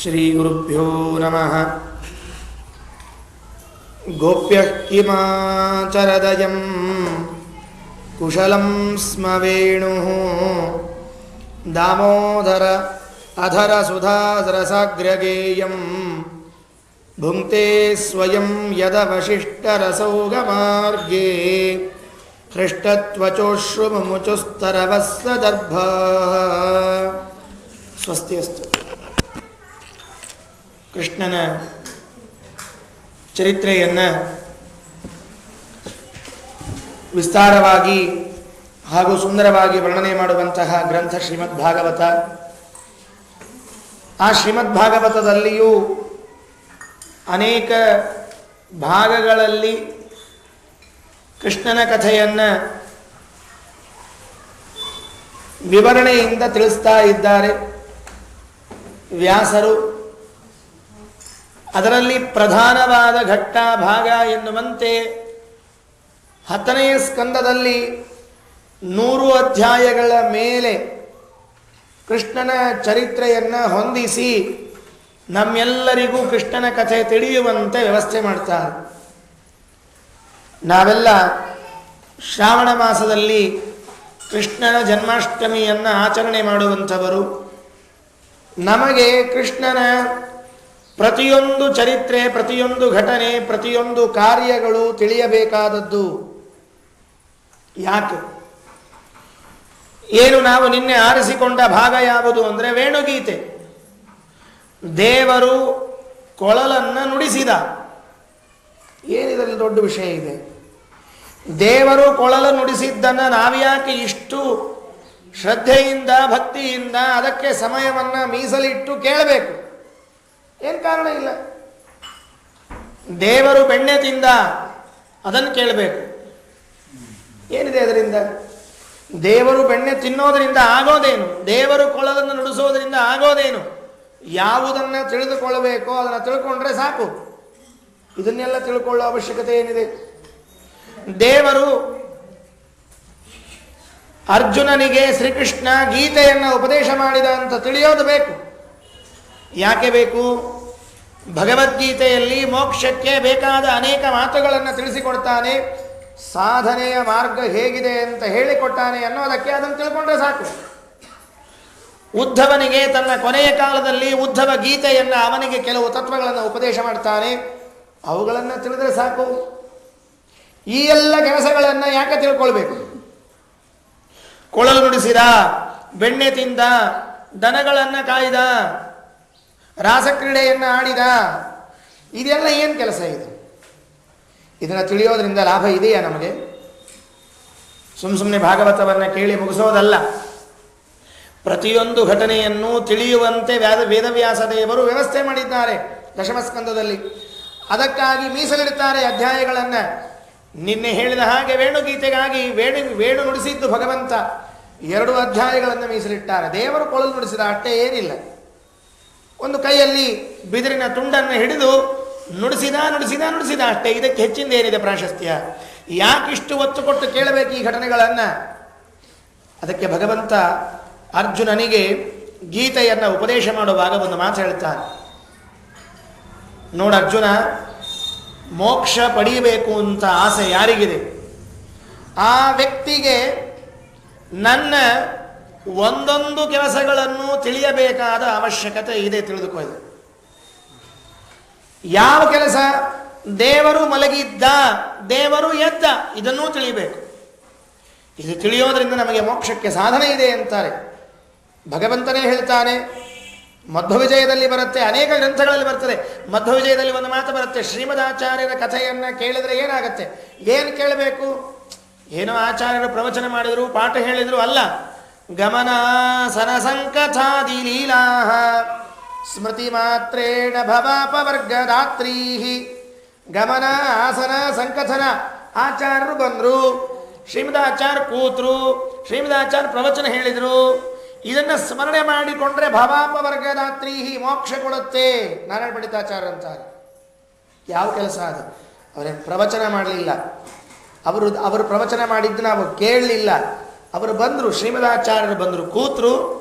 ಶ್ರೀಗುರುಭ್ಯೋ ನಮಃ. ಗೋಪ್ಯಃ ಕಿಮಾಚರದಯಂ ಕುಶಲಂ ಸ್ಮ ವೇಣುಃ ದಾಮೋದರ ಅಧರ ಸುಧಾರಸಾಗ್ರಗೇಯಂ ಭುಂಕ್ತೆ ಸ್ವಯಂ ಯದವಶಿಷ್ಟರಸೌಗಮಾರ್ಗೇ ಹೃಷ್ಟತ್ವಚೋಶ್ರುಮುಚುಸ್ತರವಸ್ಸದರ್ಭಾಃ. ಸ್ವಸ್ತಿಯಸ್ತು. ಕೃಷ್ಣನ ಚರಿತ್ರೆಯನ್ನು ವಿಸ್ತಾರವಾಗಿ ಹಾಗೂ ಸುಂದರವಾಗಿ ವರ್ಣನೆ ಮಾಡುವಂತಹ ಗ್ರಂಥ ಶ್ರೀಮದ್ ಭಾಗವತ. ಆ ಶ್ರೀಮದ್ ಭಾಗವತದಲ್ಲಿಯೂ ಅನೇಕ ಭಾಗಗಳಲ್ಲಿ ಕೃಷ್ಣನ ಕಥೆಯನ್ನು ವಿವರಣೆಯಿಂದ ತಿಳಿಸ್ತಾ ಇದ್ದಾರೆ ವ್ಯಾಸರು. ಅದರಲ್ಲಿ ಪ್ರಧಾನವಾದ ಘಟ್ಟ ಭಾಗ ಎನ್ನುವಂತೆ 10ನೇ ಸ್ಕಂದದಲ್ಲಿ 100 ಅಧ್ಯಾಯಗಳ ಮೇಲೆ ಕೃಷ್ಣನ ಚರಿತ್ರೆಯನ್ನು ಹೊಂದಿಸಿ ನಮ್ಮೆಲ್ಲರಿಗೂ ಕೃಷ್ಣನ ಕಥೆ ತಿಳಿಯುವಂತೆ ವ್ಯವಸ್ಥೆ ಮಾಡ್ತಾರೆ. ನಾವೆಲ್ಲ ಶ್ರಾವಣ ಮಾಸದಲ್ಲಿ ಕೃಷ್ಣನ ಜನ್ಮಾಷ್ಟಮಿಯನ್ನು ಆಚರಣೆ ಮಾಡುವಂಥವರು. ನಮಗೆ ಕೃಷ್ಣನ ಪ್ರತಿಯೊಂದು ಚರಿತ್ರೆ, ಪ್ರತಿಯೊಂದು ಘಟನೆ, ಪ್ರತಿಯೊಂದು ಕಾರ್ಯಗಳು ತಿಳಿಯಬೇಕಾದದ್ದು. ಯಾಕೆ? ಏನು ನಾವು ನಿನ್ನೆ ಆರಿಸಿಕೊಂಡ ಭಾಗ ಯಾವುದು ಅಂದರೆ ವೇಣುಗೀತೆ. ದೇವರು ಕೊಳಲನ್ನು ನುಡಿಸಿದ. ಏನಿದರಲ್ಲಿ ದೊಡ್ಡ ವಿಷಯ ಇದೆ? ದೇವರು ಕೊಳಲು ನುಡಿಸಿದ್ದನ್ನು ನಾವ್ಯಾಕೆ ಇಷ್ಟು ಶ್ರದ್ಧೆಯಿಂದ ಭಕ್ತಿಯಿಂದ ಅದಕ್ಕೆ ಸಮಯವನ್ನು ಮೀಸಲಿಟ್ಟು ಕೇಳಬೇಕು? ಏನು ಕಾರಣ ಇಲ್ಲ. ದೇವರು ಬೆಣ್ಣೆ ತಿಂದ, ಅದನ್ನು ಕೇಳಬೇಕು. ಏನಿದೆ ಅದರಿಂದ? ದೇವರು ಬೆಣ್ಣೆ ತಿನ್ನೋದರಿಂದ ಆಗೋದೇನು? ದೇವರು ಕೊಳಲನ್ನು ನುಡಿಸೋದರಿಂದ ಆಗೋದೇನು? ಯಾವುದನ್ನು ತಿಳಿದುಕೊಳ್ಳಬೇಕೋ ಅದನ್ನು ತಿಳ್ಕೊಂಡ್ರೆ ಸಾಕು. ಇದನ್ನೆಲ್ಲ ತಿಳ್ಕೊಳ್ಳೋ ಅವಶ್ಯಕತೆ ಏನಿದೆ? ದೇವರು ಅರ್ಜುನನಿಗೆ ಶ್ರೀಕೃಷ್ಣ ಗೀತೆಯನ್ನು ಉಪದೇಶ ಮಾಡಿದ ಅಂತ ತಿಳಿಯೋದು ಬೇಕು. ಯಾಕೆ ಬೇಕು? ಭಗವದ್ಗೀತೆಯಲ್ಲಿ ಮೋಕ್ಷಕ್ಕೆ ಬೇಕಾದ ಅನೇಕ ಮಾತುಗಳನ್ನು ತಿಳಿಸಿಕೊಡ್ತಾನೆ. ಸಾಧನೆಯ ಮಾರ್ಗ ಹೇಗಿದೆ ಅಂತ ಹೇಳಿಕೊಟ್ಟಾನೆ ಅನ್ನೋದಕ್ಕೆ ಅದನ್ನು ತಿಳ್ಕೊಂಡ್ರೆ ಸಾಕು. ಉದ್ಧವನಿಗೆ ತನ್ನ ಕೊನೆಯ ಕಾಲದಲ್ಲಿ ಉದ್ಧವ ಗೀತೆಯನ್ನು ಅವನಿಗೆ ಕೆಲವು ತತ್ವಗಳನ್ನು ಉಪದೇಶ ಮಾಡ್ತಾನೆ. ಅವುಗಳನ್ನು ತಿಳಿದ್ರೆ ಸಾಕು. ಈ ಎಲ್ಲ ಕೆಲಸಗಳನ್ನು ಯಾಕೆ ತಿಳ್ಕೊಳ್ಬೇಕು? ಕೊಳಲು ನುಡಿಸಿದ, ಬೆಣ್ಣೆ ತಿಂದ, ದನಗಳನ್ನು ಕಾಯ್ದ, ರಾಸಕ್ರೀಡೆಯನ್ನು ಆಡಿದ, ಇದೆಲ್ಲ ಏನು ಕೆಲಸ ಇದು? ಇದನ್ನು ತಿಳಿಯೋದ್ರಿಂದ ಲಾಭ ಇದೆಯಾ ನಮಗೆ? ಸುಮ್ಮನೆ ಭಾಗವತವನ್ನು ಕೇಳಿ ಮುಗಿಸೋದಲ್ಲ. ಪ್ರತಿಯೊಂದು ಘಟನೆಯನ್ನು ತಿಳಿಯುವಂತೆ ವೇದವ್ಯಾಸ ದೇವರು ವ್ಯವಸ್ಥೆ ಮಾಡಿದ್ದಾರೆ ದಶಮಸ್ಕಂದದಲ್ಲಿ. ಅದಕ್ಕಾಗಿ ಮೀಸಲಿಡುತ್ತಾರೆ ಅಧ್ಯಾಯಗಳನ್ನು. ನಿನ್ನೆ ಹೇಳಿದ ಹಾಗೆ ವೇಣುಗೀತೆಗಾಗಿ ವೇಣು ನುಡಿಸಿದ್ದು ಭಗವಂತ 2 ಅಧ್ಯಾಯಗಳನ್ನು ಮೀಸಲಿಟ್ಟಾರೆ. ದೇವರು ಕೊಳಲು ನುಡಿಸಿದ, ಅಷ್ಟೇ ಏನಿಲ್ಲ. ಒಂದು ಕೈಯಲ್ಲಿ ಬಿದಿರಿನ ತುಂಡನ್ನು ಹಿಡಿದು ನುಡಿಸಿದ ಅಷ್ಟೇ. ಇದಕ್ಕೆ ಹೆಚ್ಚಿಂದ ಏನಿದೆ ಪ್ರಾಶಸ್ತ್ಯ? ಯಾಕಿಷ್ಟು ಒತ್ತು ಕೊಟ್ಟು ಕೇಳಬೇಕು ಈ ಘಟನೆಗಳನ್ನು? ಅದಕ್ಕೆ ಭಗವಂತ ಅರ್ಜುನನಿಗೆ ಗೀತೆಯನ್ನು ಉಪದೇಶ ಮಾಡುವಾಗ ಒಂದು ಮಾತು ಹೇಳ್ತಾನೆ. ನೋಡು ಅರ್ಜುನ, ಮೋಕ್ಷ ಪಡೆಯಬೇಕು ಅಂತ ಆಸೆ ಯಾರಿಗಿದೆ ಆ ವ್ಯಕ್ತಿಗೆ ನನ್ನ ಒಂದೊಂದು ಕೆಲಸಗಳನ್ನು ತಿಳಿಯಬೇಕಾದ ಅವಶ್ಯಕತೆ ಇದೆ. ತಿಳಿದುಕೊಳ್ಳಿ. ಯಾವ ಕೆಲಸ? ದೇವರು ಮಲಗಿದ್ದ, ದೇವರು ಎದ್ದ, ಇದನ್ನೂ ತಿಳಿಯಬೇಕು. ಇದು ತಿಳಿಯೋದ್ರಿಂದ ನಮಗೆ ಮೋಕ್ಷಕ್ಕೆ ಸಾಧನೆ ಇದೆ ಅಂತಾರೆ. ಭಗವಂತನೇ ಹೇಳ್ತಾನೆ. ಮಧ್ವವಿಜಯದಲ್ಲಿ ಬರುತ್ತೆ, ಅನೇಕ ಗ್ರಂಥಗಳಲ್ಲಿ ಬರ್ತದೆ. ಮಧ್ವವಿಜಯದಲ್ಲಿ ಒಂದು ಮಾತು ಬರುತ್ತೆ, ಶ್ರೀಮದಾಚಾರ್ಯರ ಕಥೆಯನ್ನು ಕೇಳಿದರೆ ಏನಾಗುತ್ತೆ? ಏನು ಕೇಳಬೇಕು? ಏನೋ ಆಚಾರ್ಯರು ಪ್ರವಚನ ಮಾಡಿದರು, ಪಾಠ ಹೇಳಿದರು ಅಲ್ಲ. ಗಮನಾಸನ ಸಂಕಥಾದಿ ಲೀಲಾ ಸ್ಮೃತಿ ಮಾತ್ರೇಣ ಭವಾಪವರ್ಗದಾತ್ರೀ. ಗಮನ, ಆಸನ, ಸಂಕಥನ. ಆಚಾರ್ಯರು ಬಂದರು, ಶ್ರೀಮದಾಚಾರ್ಯ ಕೂತರು, ಶ್ರೀಮದಾಚಾರ್ಯ ಪ್ರವಚನ ಹೇಳಿದರು. ಇದನ್ನು ಸ್ಮರಣೆ ಮಾಡಿಕೊಂಡ್ರೆ ಭವಾಪವರ್ಗದಾತ್ರೀ, ಮೋಕ್ಷ ಕೊಡುತ್ತೆ. ನಾರಾಯಣ ಪಂಡಿತಾಚಾರ್ಯ ಅಂತಾರೆ. ಯಾವ ಕೆಲಸ ಅದು? ಅವರೇನು ಪ್ರವಚನ ಮಾಡಲಿಲ್ಲ. ಅವರು ಪ್ರವಚನ ಮಾಡಿದ್ದು ನಾವು ಕೇಳಲಿಲ್ಲ. ಅವರು ಬಂದರು, ಶ್ರೀಮದಾಚಾರ್ಯರು ಬಂದರು, ಕೂತರು,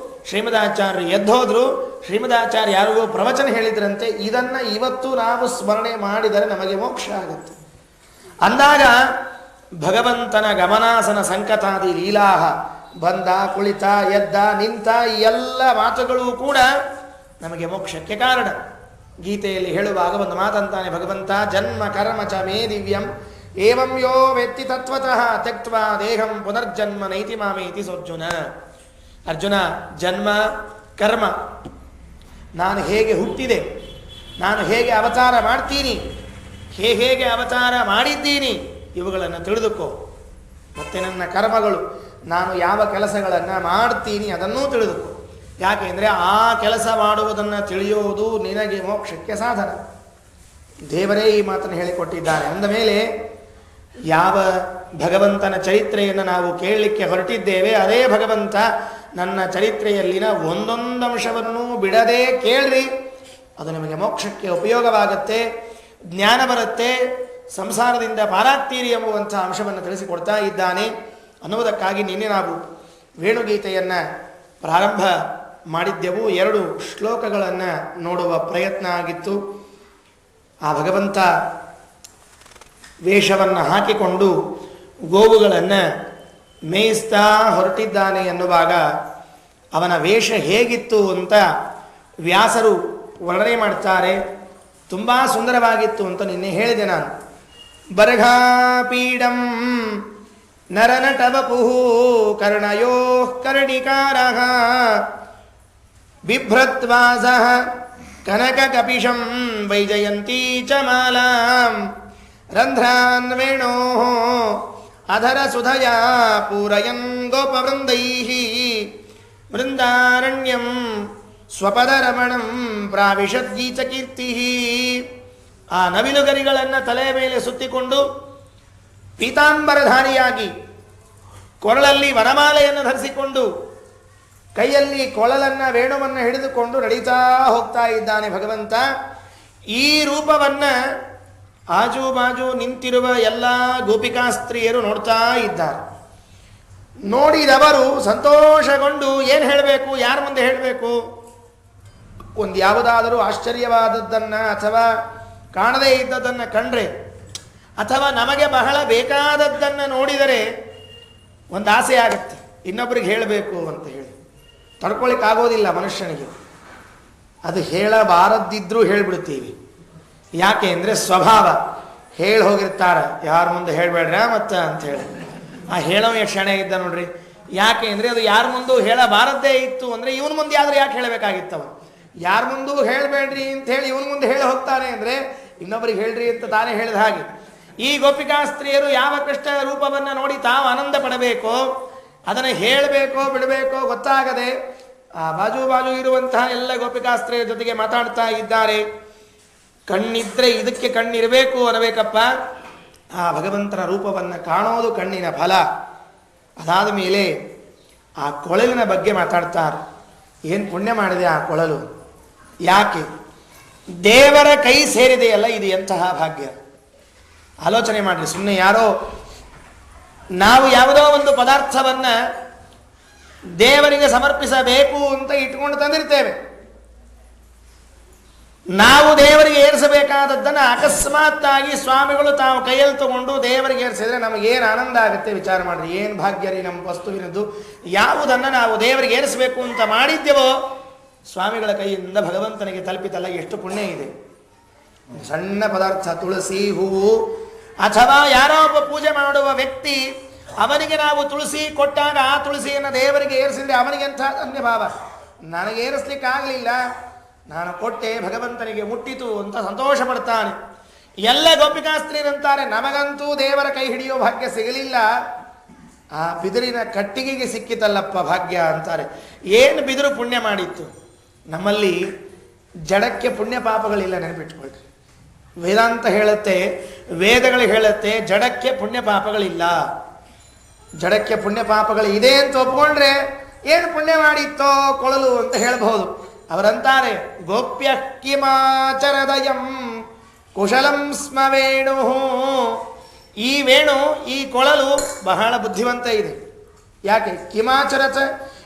ಶ್ರೀಮದಾಚಾರ್ಯರು ಎದ್ದೋದ್ರು. ಶ್ರೀಮದಾಚಾರ್ಯ ಯಾರಿಗೂ ಪ್ರವಚನ ಹೇಳಿದ್ರಂತೆ, ಇದನ್ನು ಇವತ್ತು ನಾವು ಸ್ಮರಣೆ ಮಾಡಿದರೆ ನಮಗೆ ಮೋಕ್ಷ ಆಗುತ್ತೆ ಅಂದಾಗ ಭಗವಂತನ ಗಮನಾಸನ ಸಂಕತಾದಿ ಲೀಲಾಹ ಬಂದ, ಕುಳಿತ, ಎದ್ದ, ನಿಂತ ಈ ಎಲ್ಲ ಮಾತುಗಳು ಕೂಡ ನಮಗೆ ಮೋಕ್ಷಕ್ಕೆ ಕಾರಣ. ಗೀತೆಯಲ್ಲಿ ಹೇಳುವಾಗ ಒಂದು ಮಾತಂತಾನೆ ಭಗವಂತ, ಜನ್ಮ ಕರ್ಮ ಚ ಮೇ ದಿವ್ಯಂ ಏವಂ ಯೋ ವೆತ್ತಿ ತತ್ವತಃ ತ್ಯಕ್ತ್ವಾ ದೇಹಂ ಪುನರ್ಜನ್ಮ ನೈತಿ ಮಾಮೇತಿ ಸೋರ್ಜುನ. ಅರ್ಜುನ, ಜನ್ಮ ಕರ್ಮ, ನಾನು ಹೇಗೆ ಹುಟ್ಟಿದೆ, ನಾನು ಹೇಗೆ ಅವತಾರ ಮಾಡ್ತೀನಿ, ಹೇಗೆ ಅವತಾರ ಮಾಡಿದ್ದೀನಿ, ಇವುಗಳನ್ನು ತಿಳಿದುಕೋ. ಮತ್ತು ನನ್ನ ಕರ್ಮಗಳು, ನಾನು ಯಾವ ಕೆಲಸಗಳನ್ನು ಮಾಡ್ತೀನಿ ಅದನ್ನೂ ತಿಳಿದುಕೋ. ಯಾಕೆಂದರೆ ಆ ಕೆಲಸ ಮಾಡುವುದನ್ನು ತಿಳಿಯೋದು ನಿನಗೆ ಮೋಕ್ಷಕ್ಕೆ ಸಾಧನ. ದೇವರೇ ಈ ಮಾತನ್ನು ಹೇಳಿಕೊಟ್ಟಿದ್ದಾನೆ. ಅಂದ ಮೇಲೆ ಯಾವ ಭಗವಂತನ ಚರಿತ್ರೆಯನ್ನು ನಾವು ಕೇಳಲಿಕ್ಕೆ ಹೊರಟಿದ್ದೇವೆ, ಅದೇ ಭಗವಂತ ನನ್ನ ಚರಿತ್ರೆಯಲ್ಲಿನ ಒಂದೊಂದು ಅಂಶವನ್ನೂ ಬಿಡದೆ ಕೇಳ್ರಿ, ಅದು ನಿಮಗೆ ಮೋಕ್ಷಕ್ಕೆ ಉಪಯೋಗವಾಗುತ್ತೆ, ಜ್ಞಾನ ಬರುತ್ತೆ, ಸಂಸಾರದಿಂದ ಪಾರಾಗ್ತೀರಿ ಎಂಬುವಂಥ ಅಂಶವನ್ನು ತಿಳಿಸಿಕೊಡ್ತಾ ಇದ್ದಾನೆ ಅನ್ನುವುದಕ್ಕಾಗಿ ನಿನ್ನೆ ನಾವು ವೇಣುಗೀತೆಯನ್ನು ಪ್ರಾರಂಭ ಮಾಡಿದ್ದೆವು. 2 ಶ್ಲೋಕಗಳನ್ನು ನೋಡುವ ಪ್ರಯತ್ನ ಆಗಿತ್ತು. ಆ ಭಗವಂತ ವೇಷವನ್ನು ಹಾಕಿಕೊಂಡು ಗೋವುಗಳನ್ನು ಮೇಯಿಸ್ತಾ ಹೊರಟಿದ್ದಾನೆ ಎನ್ನುವಾಗ ಅವನ ವೇಷ ಹೇಗಿತ್ತು ಅಂತ ವ್ಯಾಸರು ವರ್ಣನೆ ಮಾಡ್ತಾರೆ. ತುಂಬ ಸುಂದರವಾಗಿತ್ತು ಅಂತ ನಿನ್ನೆ ಹೇಳಿದೆ ನಾನು. ಬರ್ಘಾಪೀಡಂ ನರನಟವಪುಃ ಕರ್ಣಯೋ ಕರ್ಣಿಕಾರಃ ಬಿಭ್ರತ್ವಾಸಃ ಕನಕಕಪಿಶಂ ವೈಜಯಂತೀ ಚ ಮಾಲಾಂ ರಂಧ್ರಾನ್ ವೇಣೋಃ ಅಧರ ಸುಧಯಾ ಪೂರಯನ್ ಗೋಪವೃಂದೈಃ ವೃಂದಾರಣ್ಯಂ ಸ್ವಪದರಮಣಂ ಪ್ರಾವಿಶದ್ಗೀತ ಕೀರ್ತಿಃ. ಆ ನವಿಲುಗರಿಗಳನ್ನು ತಲೆಯ ಮೇಲೆ ಸುತ್ತಿಕೊಂಡು ಪೀತಾಂಬರಧಾರಿಯಾಗಿ ಕೊರಳಲ್ಲಿ ವನಮಾಲೆಯನ್ನು ಧರಿಸಿಕೊಂಡು ಕೈಯಲ್ಲಿ ಕೊಳಲನ್ನು ವೇಣುವನ್ನು ಹಿಡಿದುಕೊಂಡು ನಡೀತಾ ಹೋಗ್ತಾ ಇದ್ದಾನೆ ಭಗವಂತ. ಈ ರೂಪವನ್ನು ಆಜುಬಾಜು ನಿಂತಿರುವ ಎಲ್ಲ ಗೋಪಿಕಾಸ್ತ್ರೀಯರು ನೋಡ್ತಾ ಇದ್ದಾರೆ. ನೋಡಿದವರು ಸಂತೋಷಗೊಂಡು ಏನು ಹೇಳಬೇಕು, ಯಾರ ಮುಂದೆ ಹೇಳಬೇಕು? ಒಂದು ಯಾವುದಾದರೂ ಆಶ್ಚರ್ಯವಾದದ್ದನ್ನು ಅಥವಾ ಕಾಣದೇ ಇದ್ದದ್ದನ್ನು ಕಂಡ್ರೆ ಅಥವಾ ನಮಗೆ ಬಹಳ ಬೇಕಾದದ್ದನ್ನು ನೋಡಿದರೆ ಒಂದು ಆಸೆ ಆಗುತ್ತೆ, ಇನ್ನೊಬ್ಬರಿಗೆ ಹೇಳಬೇಕು ಅಂತ ಹೇಳಿ. ತಡ್ಕೊಳ್ಳಿಕ್ಕಾಗೋದಿಲ್ಲ ಮನುಷ್ಯನಿಗೆ. ಅದು ಹೇಳಬಾರದಿದ್ರೂ ಹೇಳಿಬಿಡ್ತೀವಿ. ಯಾಕೆ ಅಂದರೆ ಸ್ವಭಾವ. ಹೇಳಿ ಹೋಗಿರ್ತಾರೆ, ಯಾರ ಮುಂದೆ ಹೇಳಬೇಡ್ರ ಮತ್ತು ಅಂಥೇಳಿ. ಆ ಹೇಳೋ ಕ್ಷಣ ಇದ್ದ ನೋಡ್ರಿ. ಯಾಕೆ ಅಂದರೆ ಅದು ಯಾರ ಮುಂದೂ ಹೇಳಬಾರದ್ದೇ ಇತ್ತು ಅಂದರೆ ಇವನ ಮುಂದೆ ಆದರೂ ಯಾಕೆ ಹೇಳಬೇಕಾಗಿತ್ತವ? ಯಾರ ಮುಂದೂ ಹೇಳಬೇಡ್ರಿ ಅಂಥೇಳಿ ಇವನ ಮುಂದೆ ಹೇಳಿ ಹೋಗ್ತಾನೆ ಅಂದರೆ ಇನ್ನೊಬ್ಬರಿಗೆ ಹೇಳ್ರಿ ಅಂತ ತಾನೇ ಹೇಳಿದ ಹಾಗೆ. ಈ ಗೋಪಿಕಾಸ್ತ್ರೀಯರು ಯಾವ ಕೃಷ್ಣ ರೂಪವನ್ನು ನೋಡಿ ತಾವು ಆನಂದ ಪಡಬೇಕೋ, ಅದನ್ನು ಹೇಳಬೇಕೋ ಬಿಡಬೇಕೋ ಗೊತ್ತಾಗದೆ ಆ ಬಾಜು ಇರುವಂತಹ ಎಲ್ಲ ಗೋಪಿಕಾಸ್ತ್ರೀಯರ ಜೊತೆಗೆ ಮಾತಾಡ್ತಾ ಇದ್ದಾರೆ. ಕಣ್ಣಿದ್ರೆ ಇದಕ್ಕೆ ಕಣ್ಣಿರಬೇಕು ಅನ್ನಬೇಕಪ್ಪ. ಆ ಭಗವಂತನ ರೂಪವನ್ನು ಕಾಣೋದು ಕಣ್ಣಿನ ಫಲ. ಅದಾದ ಮೇಲೆ ಆ ಕೊಳಲಿನ ಬಗ್ಗೆ ಮಾತಾಡ್ತಾರೆ. ಏನು ಪುಣ್ಯ ಮಾಡಿದೆ ಆ ಕೊಳಲು, ಯಾಕೆ ದೇವರ ಕೈ ಸೇರಿದೆಯಲ್ಲ, ಇದು ಎಂತಹ ಭಾಗ್ಯ. ಆಲೋಚನೆ ಮಾಡಿರಿ. ಸುಮ್ಮನೆ ಯಾರೋ ನಾವು ಯಾವುದೋ ಒಂದು ಪದಾರ್ಥವನ್ನು ದೇವರಿಗೆ ಸಮರ್ಪಿಸಬೇಕು ಅಂತ ಇಟ್ಕೊಂಡು ತಂದಿರ್ತೇವೆ. ನಾವು ದೇವರಿಗೆ ಏರಿಸಬೇಕಾದದ್ದನ್ನು ಅಕಸ್ಮಾತ್ತಾಗಿ ಸ್ವಾಮಿಗಳು ತಾವು ಕೈಯಲ್ಲಿ ತಗೊಂಡು ದೇವರಿಗೆ ಏರಿಸಿದ್ರೆ ನಮಗೇನು ಆನಂದ ಆಗುತ್ತೆ ವಿಚಾರ ಮಾಡಿರಿ. ಏನು ಭಾಗ್ಯ ರೀ ನಮ್ಮ ವಸ್ತುವಿನದ್ದು. ಯಾವುದನ್ನು ನಾವು ದೇವರಿಗೆ ಏರಿಸಬೇಕು ಅಂತ ಮಾಡಿದ್ದೇವೋ ಸ್ವಾಮಿಗಳ ಕೈಯಿಂದ ಭಗವಂತನಿಗೆ ತಲುಪಿತಲ್ಲ, ಎಷ್ಟು ಪುಣ್ಯ ಇದೆ. ಸಣ್ಣ ಪದಾರ್ಥ, ತುಳಸಿ ಹೂವು, ಅಥವಾ ಯಾರೋ ಒಬ್ಬ ಪೂಜೆ ಮಾಡುವ ವ್ಯಕ್ತಿ, ಅವನಿಗೆ ನಾವು ತುಳಸಿ ಕೊಟ್ಟಾಗ ಆ ತುಳಸಿಯನ್ನು ದೇವರಿಗೆ ಏರಿಸಿದ್ರೆ ಅವನಿಗೆ ಎಂಥ ಧನ್ಯಭಾವ. ನನಗೆ ಏರಿಸ್ಲಿಕ್ಕಾಗಲಿಲ್ಲ, ನಾನು ಕೊಟ್ಟೆ, ಭಗವಂತನಿಗೆ ಮುಟ್ಟಿತು ಅಂತ ಸಂತೋಷ ಪಡ್ತಾನೆ. ಎಲ್ಲ ಗೋಪಿಕಾಸ್ತ್ರೀಯರಂತಾರೆ, ನಮಗಂತೂ ದೇವರ ಕೈ ಹಿಡಿಯೋ ಭಾಗ್ಯ ಸಿಗಲಿಲ್ಲ, ಆ ಬಿದಿರಿನ ಕಟ್ಟಿಗೆಗೆ ಸಿಕ್ಕಿತಲ್ಲಪ್ಪ ಭಾಗ್ಯ ಅಂತಾರೆ. ಏನು ಬಿದಿರು ಪುಣ್ಯ ಮಾಡಿತ್ತು? ನಮ್ಮಲ್ಲಿ ಜಡಕ್ಕೆ ಪುಣ್ಯ ಪಾಪಗಳಿಲ್ಲ, ನೆನಪಿಟ್ಕೊಳ್ರಿ. ವೇದಾಂತ ಹೇಳುತ್ತೆ, ವೇದಗಳು ಹೇಳುತ್ತೆ, ಜಡಕ್ಕೆ ಪುಣ್ಯ ಪಾಪಗಳಿಲ್ಲ. ಜಡಕ್ಕೆ ಪುಣ್ಯ ಪಾಪಗಳು ಇದೆ ಅಂತ ಒಪ್ಕೊಂಡ್ರೆ ಏನು ಪುಣ್ಯ ಮಾಡಿತ್ತೋ ಕೊಳಲು ಅಂತ ಹೇಳಬಹುದು. ಅವರಂತಾರೆ, ಗೋಪ್ಯ ಕಿಮಾಚರದಯಂ ಕುಶಲಂ ಸ್ಮ ವೇಣು. ಈ ವೇಣು, ಈ ಕೊಳಲು ಬಹಳ ಬುದ್ಧಿವಂತ ಇದೆ. ಯಾಕೆ? ಕಿಮಾಚರತ,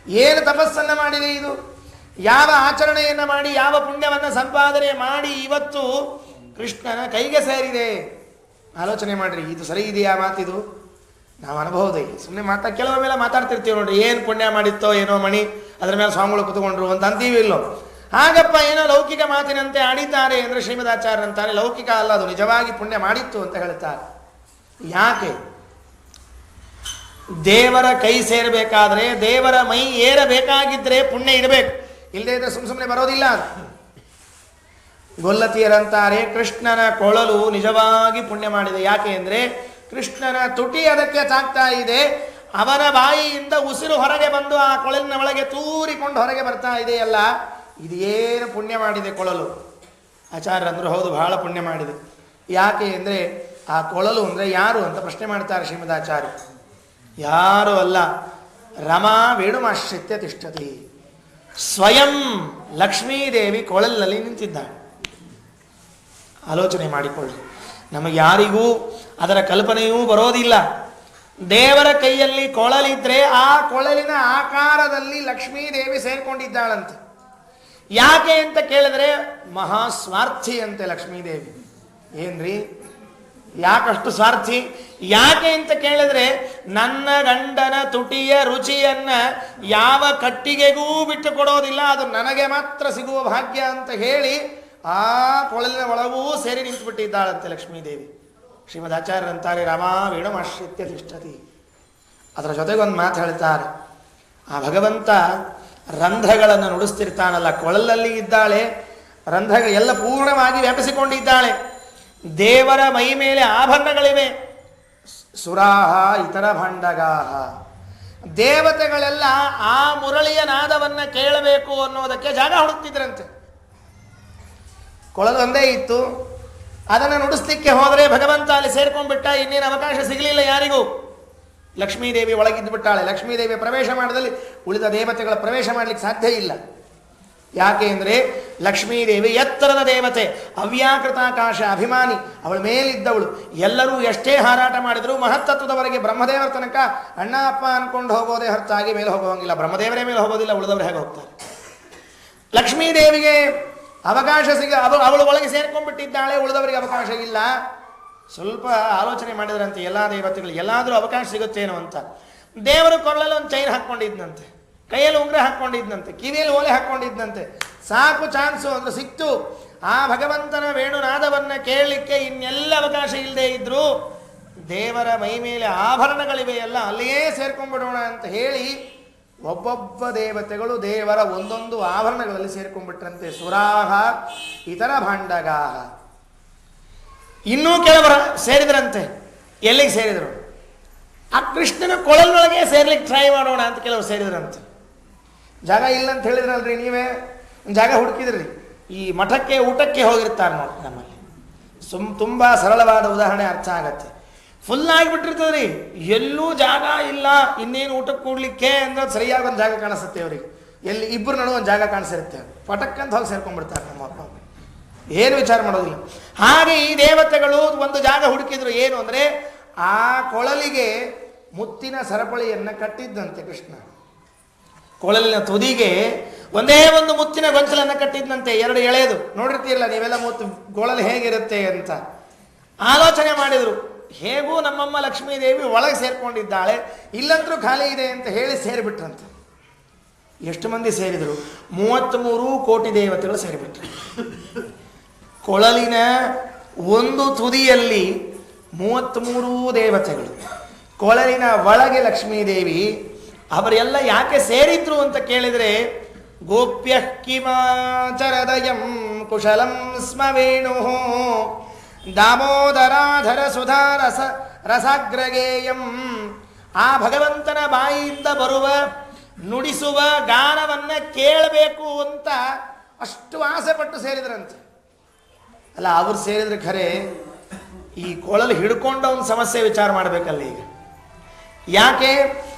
ಏನು ತಪಸ್ಸನ್ನು ಮಾಡಿದೆ ಇದು? ಯಾವ ಆಚರಣೆಯನ್ನು ಮಾಡಿ, ಯಾವ ಪುಣ್ಯವನ್ನು ಸಂಪಾದನೆ ಮಾಡಿ ಇವತ್ತು ಕೃಷ್ಣನ ಕೈಗೆ ಸೇರಿದೆ? ಆಲೋಚನೆ ಮಾಡಿರಿ, ಇದು ಸರಿ ಇದೆಯಾ ಮಾತಿದು? ನಾವು ಅನುಭವದೇ ಸುಮ್ಮನೆ ಕೆಲವೊಮ್ಮೆಲ್ಲ ಮಾತಾಡ್ತಿರ್ತೀವಿ ನೋಡ್ರಿ, ಏನು ಪುಣ್ಯ ಮಾಡಿತ್ತೋ ಏನೋ ಮಣಿ, ಅದರ ಮೇಲೆ ಸ್ವಾಮಿಗಳು ಕುತ್ಕೊಂಡ್ರು ಅಂತ ಅಂತೀವಿ ಇಲ್ಲೋ. ಹಾಗಪ್ಪ ಏನೋ ಲೌಕಿಕ ಮಾತಿನಂತೆ ಆಡಿದ್ದಾರೆ ಅಂದರೆ ಶ್ರೀಮದಾಚಾರ್ಯರಂತಾರೆ ಲೌಕಿಕ ಅಲ್ಲ, ಅದು ನಿಜವಾಗಿ ಪುಣ್ಯ ಮಾಡಿತ್ತು ಅಂತ ಹೇಳ್ತಾರೆ. ಯಾಕೆ? ದೇವರ ಕೈ ಸೇರಬೇಕಾದ್ರೆ, ದೇವರ ಮೈ ಏರಬೇಕಾಗಿದ್ದರೆ ಪುಣ್ಯ ಇರಬೇಕು, ಇಲ್ಲದೇ ಇದ್ರೆ ಸುಮ್ಮನೆ ಬರೋದಿಲ್ಲ. ಗೊಲ್ಲತಿಯರಂತಾರೆ ಕೃಷ್ಣನ ಕೊಳಲು ನಿಜವಾಗಿ ಪುಣ್ಯ ಮಾಡಿದೆ. ಯಾಕೆ ಅಂದರೆ ಕೃಷ್ಣನ ತುಟಿ ಅದಕ್ಕೆ ತಾಗ್ತಾ ಇದೆ, ಅವನ ಬಾಯಿಯಿಂದ ಉಸಿರು ಹೊರಗೆ ಬಂದು ಆ ಕೊಳಲಿನ ಒಳಗೆ ತೂರಿಕೊಂಡು ಹೊರಗೆ ಬರ್ತಾ ಇದೆಯಲ್ಲ, ಇದೇನು ಪುಣ್ಯ ಮಾಡಿದೆ ಕೊಳಲು. ಆಚಾರ್ಯರಂದ್ರು ಹೌದು, ಬಹಳ ಪುಣ್ಯ ಮಾಡಿದೆ. ಯಾಕೆ ಅಂದರೆ ಆ ಕೊಳಲು ಅಂದರೆ ಯಾರು ಅಂತ ಪ್ರಶ್ನೆ ಮಾಡ್ತಾರೆ ಶ್ರೀಮದಾಚಾರ್ಯ. ಯಾರು ಅಲ್ಲ, ರಮಾ ವೇಣುಮಾಶ್ರಿತ್ಯ ತಿಷ್ಠತಿ, ಸ್ವಯಂ ಲಕ್ಷ್ಮೀದೇವಿ ಕೊಳಲಿನಲ್ಲಿ ನಿಂತಿದ್ದಾಳೆ. ಆಲೋಚನೆ ಮಾಡಿಕೊಳ್ಳಿ, ನಮಗೆ ಯಾರಿಗೂ ಅದರ ಕಲ್ಪನೆಯೂ ಬರೋದಿಲ್ಲ. ದೇವರ ಕೈಯಲ್ಲಿ ಕೊಳಲಿದ್ರೆ ಆ ಕೊಳಲಿನ ಆಕಾರದಲ್ಲಿ ಲಕ್ಷ್ಮೀದೇವಿ ಸೇರ್ಕೊಂಡಿದ್ದಾಳಂತೆ. ಯಾಕೆ ಅಂತ ಕೇಳಿದ್ರೆ ಮಹಾಸ್ವಾರ್ಥಿ ಅಂತೆ ಲಕ್ಷ್ಮೀದೇವಿ. ಏನ್ರಿ ಯಾಕಷ್ಟು ಸ್ವಾರ್ಥಿ? ಯಾಕೆ ಅಂತ ಕೇಳಿದ್ರೆ ನನ್ನ ಗಂಡನ ತುಟಿಯ ರುಚಿಯನ್ನ ಯಾವ ಕಟ್ಟಿಗೆಗೂ ಬಿಟ್ಟು ಕೊಡೋದಿಲ್ಲ, ಅದು ನನಗೆ ಮಾತ್ರ ಸಿಗುವ ಭಾಗ್ಯ ಅಂತ ಹೇಳಿ ಆ ಕೊಳಲಿನ ಒಳಗೂ ಸೇರಿ ನಿಂತುಬಿಟ್ಟಿದ್ದಾಳಂತೆ ಲಕ್ಷ್ಮೀದೇವಿ. ಶ್ರೀಮದಾಚಾರ್ಯರಂತಾರೆ ರಮಾ ವೇಣುಮಾಶ್ರಿತ್ಯ ತಿಷ್ಠತಿ. ಅದರ ಜೊತೆಗೊಂದು ಮಾತು ಹೇಳ್ತಾರೆ, ಆ ಭಗವಂತ ರಂಧ್ರಗಳನ್ನು ನುಡಿಸ್ತಿರ್ತಾನಲ್ಲ, ಕೊಳಲಲ್ಲಿ ಇದ್ದಾಳೆ, ರಂಧ್ರಗಳು ಎಲ್ಲ ಪೂರ್ಣವಾಗಿ ವ್ಯಾಪಿಸಿಕೊಂಡಿದ್ದಾಳೆ. ದೇವರ ಮೈ ಮೇಲೆ ಆಭರಣಗಳಿವೆ. ಸುರಾಹ ಇತರ ಭಾಂಡಗಾಹ, ದೇವತೆಗಳೆಲ್ಲ ಆ ಮುರಳಿಯ ನಾದವನ್ನು ಕೇಳಬೇಕು ಅನ್ನೋದಕ್ಕೆ ಜಾಗ ಹುಡುಕ್ತಿದ್ರಂತೆ. ಕೊಳಲು ಒಂದೇ ಇತ್ತು, ಅದನ್ನು ನುಡಿಸ್ಲಿಕ್ಕೆ ಹೋದರೆ ಭಗವಂತ ಅಲ್ಲಿ ಸೇರ್ಕೊಂಡ್ಬಿಟ್ಟ, ಇನ್ನೇನು ಅವಕಾಶ ಸಿಗಲಿಲ್ಲ ಯಾರಿಗೂ. ಲಕ್ಷ್ಮೀದೇವಿ ಒಳಗಿದ್ದು ಬಿಟ್ಟಾಳೆ. ಲಕ್ಷ್ಮೀದೇವಿ ಪ್ರವೇಶ ಮಾಡಿದಲ್ಲಿ ಉಳಿದ ದೇವತೆಗಳ ಪ್ರವೇಶ ಮಾಡಲಿಕ್ಕೆ ಸಾಧ್ಯ ಇಲ್ಲ. ಯಾಕೆ ಅಂದರೆ ಲಕ್ಷ್ಮೀದೇವಿ ಎತ್ತರದ ದೇವತೆ, ಅವ್ಯಾಕೃತಾಕಾಶ ಅಭಿಮಾನಿ, ಅವಳ ಮೇಲಿದ್ದವಳು. ಎಲ್ಲರೂ ಎಷ್ಟೇ ಹಾರಾಟ ಮಾಡಿದರೂ ಮಹತ್ತತ್ವದವರೆಗೆ ಬ್ರಹ್ಮದೇವರ ತನಕ ಅಣ್ಣ ಅಪ್ಪ ಅನ್ಕೊಂಡು ಹೋಗೋದೇ ಹೊರತಾಗಿ ಮೇಲೆ ಹೋಗೋಂಗಿಲ್ಲ. ಬ್ರಹ್ಮದೇವರೇ ಮೇಲೆ ಹೋಗೋದಿಲ್ಲ, ಉಳಿದವರು ಹೇಗೆ ಹೋಗ್ತಾರೆ? ಲಕ್ಷ್ಮೀದೇವಿಗೆ ಅವಕಾಶ ಅವಳು ಒಳಗೆ ಸೇರ್ಕೊಂಡ್ಬಿಟ್ಟಿದ್ದಾಳೆ, ಉಳಿದವರಿಗೆ ಅವಕಾಶ ಇಲ್ಲ. ಸ್ವಲ್ಪ ಆಲೋಚನೆ ಮಾಡಿದ್ರಂತೆ ಎಲ್ಲ ದೇವತೆಗಳು, ಎಲ್ಲಾದರೂ ಅವಕಾಶ ಸಿಗುತ್ತೇನೋ ಅಂತ. ದೇವರು ಕೊರಳಲ್ಲಿ ಒಂದು ಚೈನ್ ಹಾಕ್ಕೊಂಡಿದ್ದಂತೆ, ಕೈಯಲ್ಲಿ ಉಂಗುರ ಹಾಕ್ಕೊಂಡಿದ್ದಂತೆ, ಕಿವಿಯಲ್ಲಿ ಓಲೆ ಹಾಕ್ಕೊಂಡಿದ್ದಂತೆ. ಸಾಕು ಚಾನ್ಸು ಅಂದ್ರೆ ಸಿಕ್ತು. ಆ ಭಗವಂತನ ವೇಣುನಾದವನ್ನು ಕೇಳಲಿಕ್ಕೆ ಇನ್ನೆಲ್ಲ ಅವಕಾಶ ಇಲ್ಲದೆ ಇದ್ರು, ದೇವರ ಮೈ ಮೇಲೆ ಆಭರಣಗಳಿವೆಯಲ್ಲ ಅಲ್ಲಿಯೇ ಸೇರ್ಕೊಂಡ್ಬಿಡೋಣ ಅಂತ ಹೇಳಿ ಒಬ್ಬೊಬ್ಬ ದೇವತೆಗಳು ದೇವರ ಒಂದೊಂದು ಆಭರಣಗಳಲ್ಲಿ ಸೇರ್ಕೊಂಡ್ಬಿಟ್ರಂತೆ. ಸುರಾಹ ಇತರ ಭಾಂಡಗಾಹ. ಇನ್ನೂ ಕೆಲವರು ಸೇರಿದ್ರಂತೆ. ಎಲ್ಲಿಗೆ ಸೇರಿದರು? ಆ ಕೃಷ್ಣನ ಕೊಳಲೊಳಗೆ ಸೇರ್ಲಿಕ್ಕೆ ಟ್ರೈ ಮಾಡೋಣ ಅಂತ ಕೆಲವರು ಸೇರಿದ್ರಂತೆ. ಜಾಗ ಇಲ್ಲ ಅಂತ ಹೇಳಿದ್ರಲ್ರಿ ನೀವೇ, ಜಾಗ ಹುಡುಕಿದ್ರಿ. ಈ ಮಠಕ್ಕೆ ಊಟಕ್ಕೆ ಹೋಗಿರ್ತಾರೆ ನೋಡಿ ನಮ್ಮಲ್ಲಿ, ತುಂಬ ಸರಳವಾದ ಉದಾಹರಣೆ ಅರ್ಥ ಆಗತ್ತೆ. ಫುಲ್ ಆಗಿಬಿಟ್ಟಿರ್ತದೆ ರೀ, ಎಲ್ಲೂ ಜಾಗ ಇಲ್ಲ, ಇನ್ನೇನು ಊಟಕ್ಕೆ ಕೂಡ್ಲಿಕ್ಕೆ ಅಂದ್ರೆ ಸರಿಯಾಗಿ ಒಂದು ಜಾಗ ಕಾಣಿಸುತ್ತೆ ಅವರಿಗೆ. ಎಲ್ಲಿ ಇಬ್ಬರು ನಡುವೆ ಒಂದು ಜಾಗ ಕಾಣಿಸಿರುತ್ತೆ, ಪಟಕ್ಕಂತ ಹೋಗಿ ಸೇರ್ಕೊಂಡ್ಬಿಡ್ತಾರೆ ನಮ್ಮ ಅಪ್ಪ, ಏನು ವಿಚಾರ ಮಾಡೋದಿಲ್ಲ. ಹಾಗೆ ಈ ದೇವತೆಗಳು ಒಂದು ಜಾಗ ಹುಡುಕಿದ್ರು. ಏನು ಅಂದರೆ ಆ ಕೊಳಲಿಗೆ ಮುತ್ತಿನ ಸರಪಳಿಯನ್ನು ಕಟ್ಟಿದ್ದಂತೆ ಕೃಷ್ಣ. ಕೊಳಲಿನ ತುದಿಗೆ ಒಂದೇ ಒಂದು ಮುತ್ತಿನ ಗೊಂಚಲನ್ನು ಕಟ್ಟಿದ್ದಂತೆ, ಎರಡು ಎಳೆದು. ನೋಡಿರ್ತೀರಲ್ಲ ನೀವೆಲ್ಲ ಕೊಳಲು ಹೇಗಿರುತ್ತೆ ಅಂತ ಆಲೋಚನೆ ಮಾಡಿದರು. ಹೇಗೂ ನಮ್ಮಮ್ಮ ಲಕ್ಷ್ಮೀದೇವಿ ಒಳಗೆ ಸೇರ್ಕೊಂಡಿದ್ದಾಳೆ, ಇಲ್ಲಂದ್ರೂ ಖಾಲಿ ಇದೆ ಅಂತ ಹೇಳಿ ಸೇರಿಬಿಟ್ರಂತೆ. ಎಷ್ಟು ಮಂದಿ ಸೇರಿದರು? 33 ಕೋಟಿ ದೇವತೆಗಳು ಸೇರಿಬಿಟ್ರು. ಕೊಳಲಿನ ಒಂದು ತುದಿಯಲ್ಲಿ 33 ದೇವತೆಗಳು, ಕೊಳಲಿನ ಒಳಗೆ ಲಕ್ಷ್ಮೀದೇವಿ. ಅವರೆಲ್ಲ ಯಾಕೆ ಸೇರಿದ್ರು ಅಂತ ಕೇಳಿದರೆ, ಗೋಪ್ಯ ಕಿಮಾಚರದಯಂ ಕುಶಲಂ ಸ್ಮ ವೇಣು ದಾಮೋದರಾಧರ ಸುಧಾ ರಸಾಗ್ರಗೇಯಂ. ಆ ಭಗವಂತನ ಬಾಯಿಯಿಂದ ಬರುವ ನುಡಿಸುವ ಗಾನವನ್ನು ಕೇಳಬೇಕು ಅಂತ ಅಷ್ಟು ಆಸೆ ಪಟ್ಟು ಸೇರಿದ್ರಂತೆ. ಅಲ್ಲ, ಅವ್ರು ಸೇರಿದ್ರೆ ಖರೆ ಈ ಕೊಳಲು ಹಿಡ್ಕೊಂಡ ಒಂದು ಸಮಸ್ಯೆ ವಿಚಾರ ಮಾಡಬೇಕಲ್ಲ ಈಗ. ಯಾಕೆ?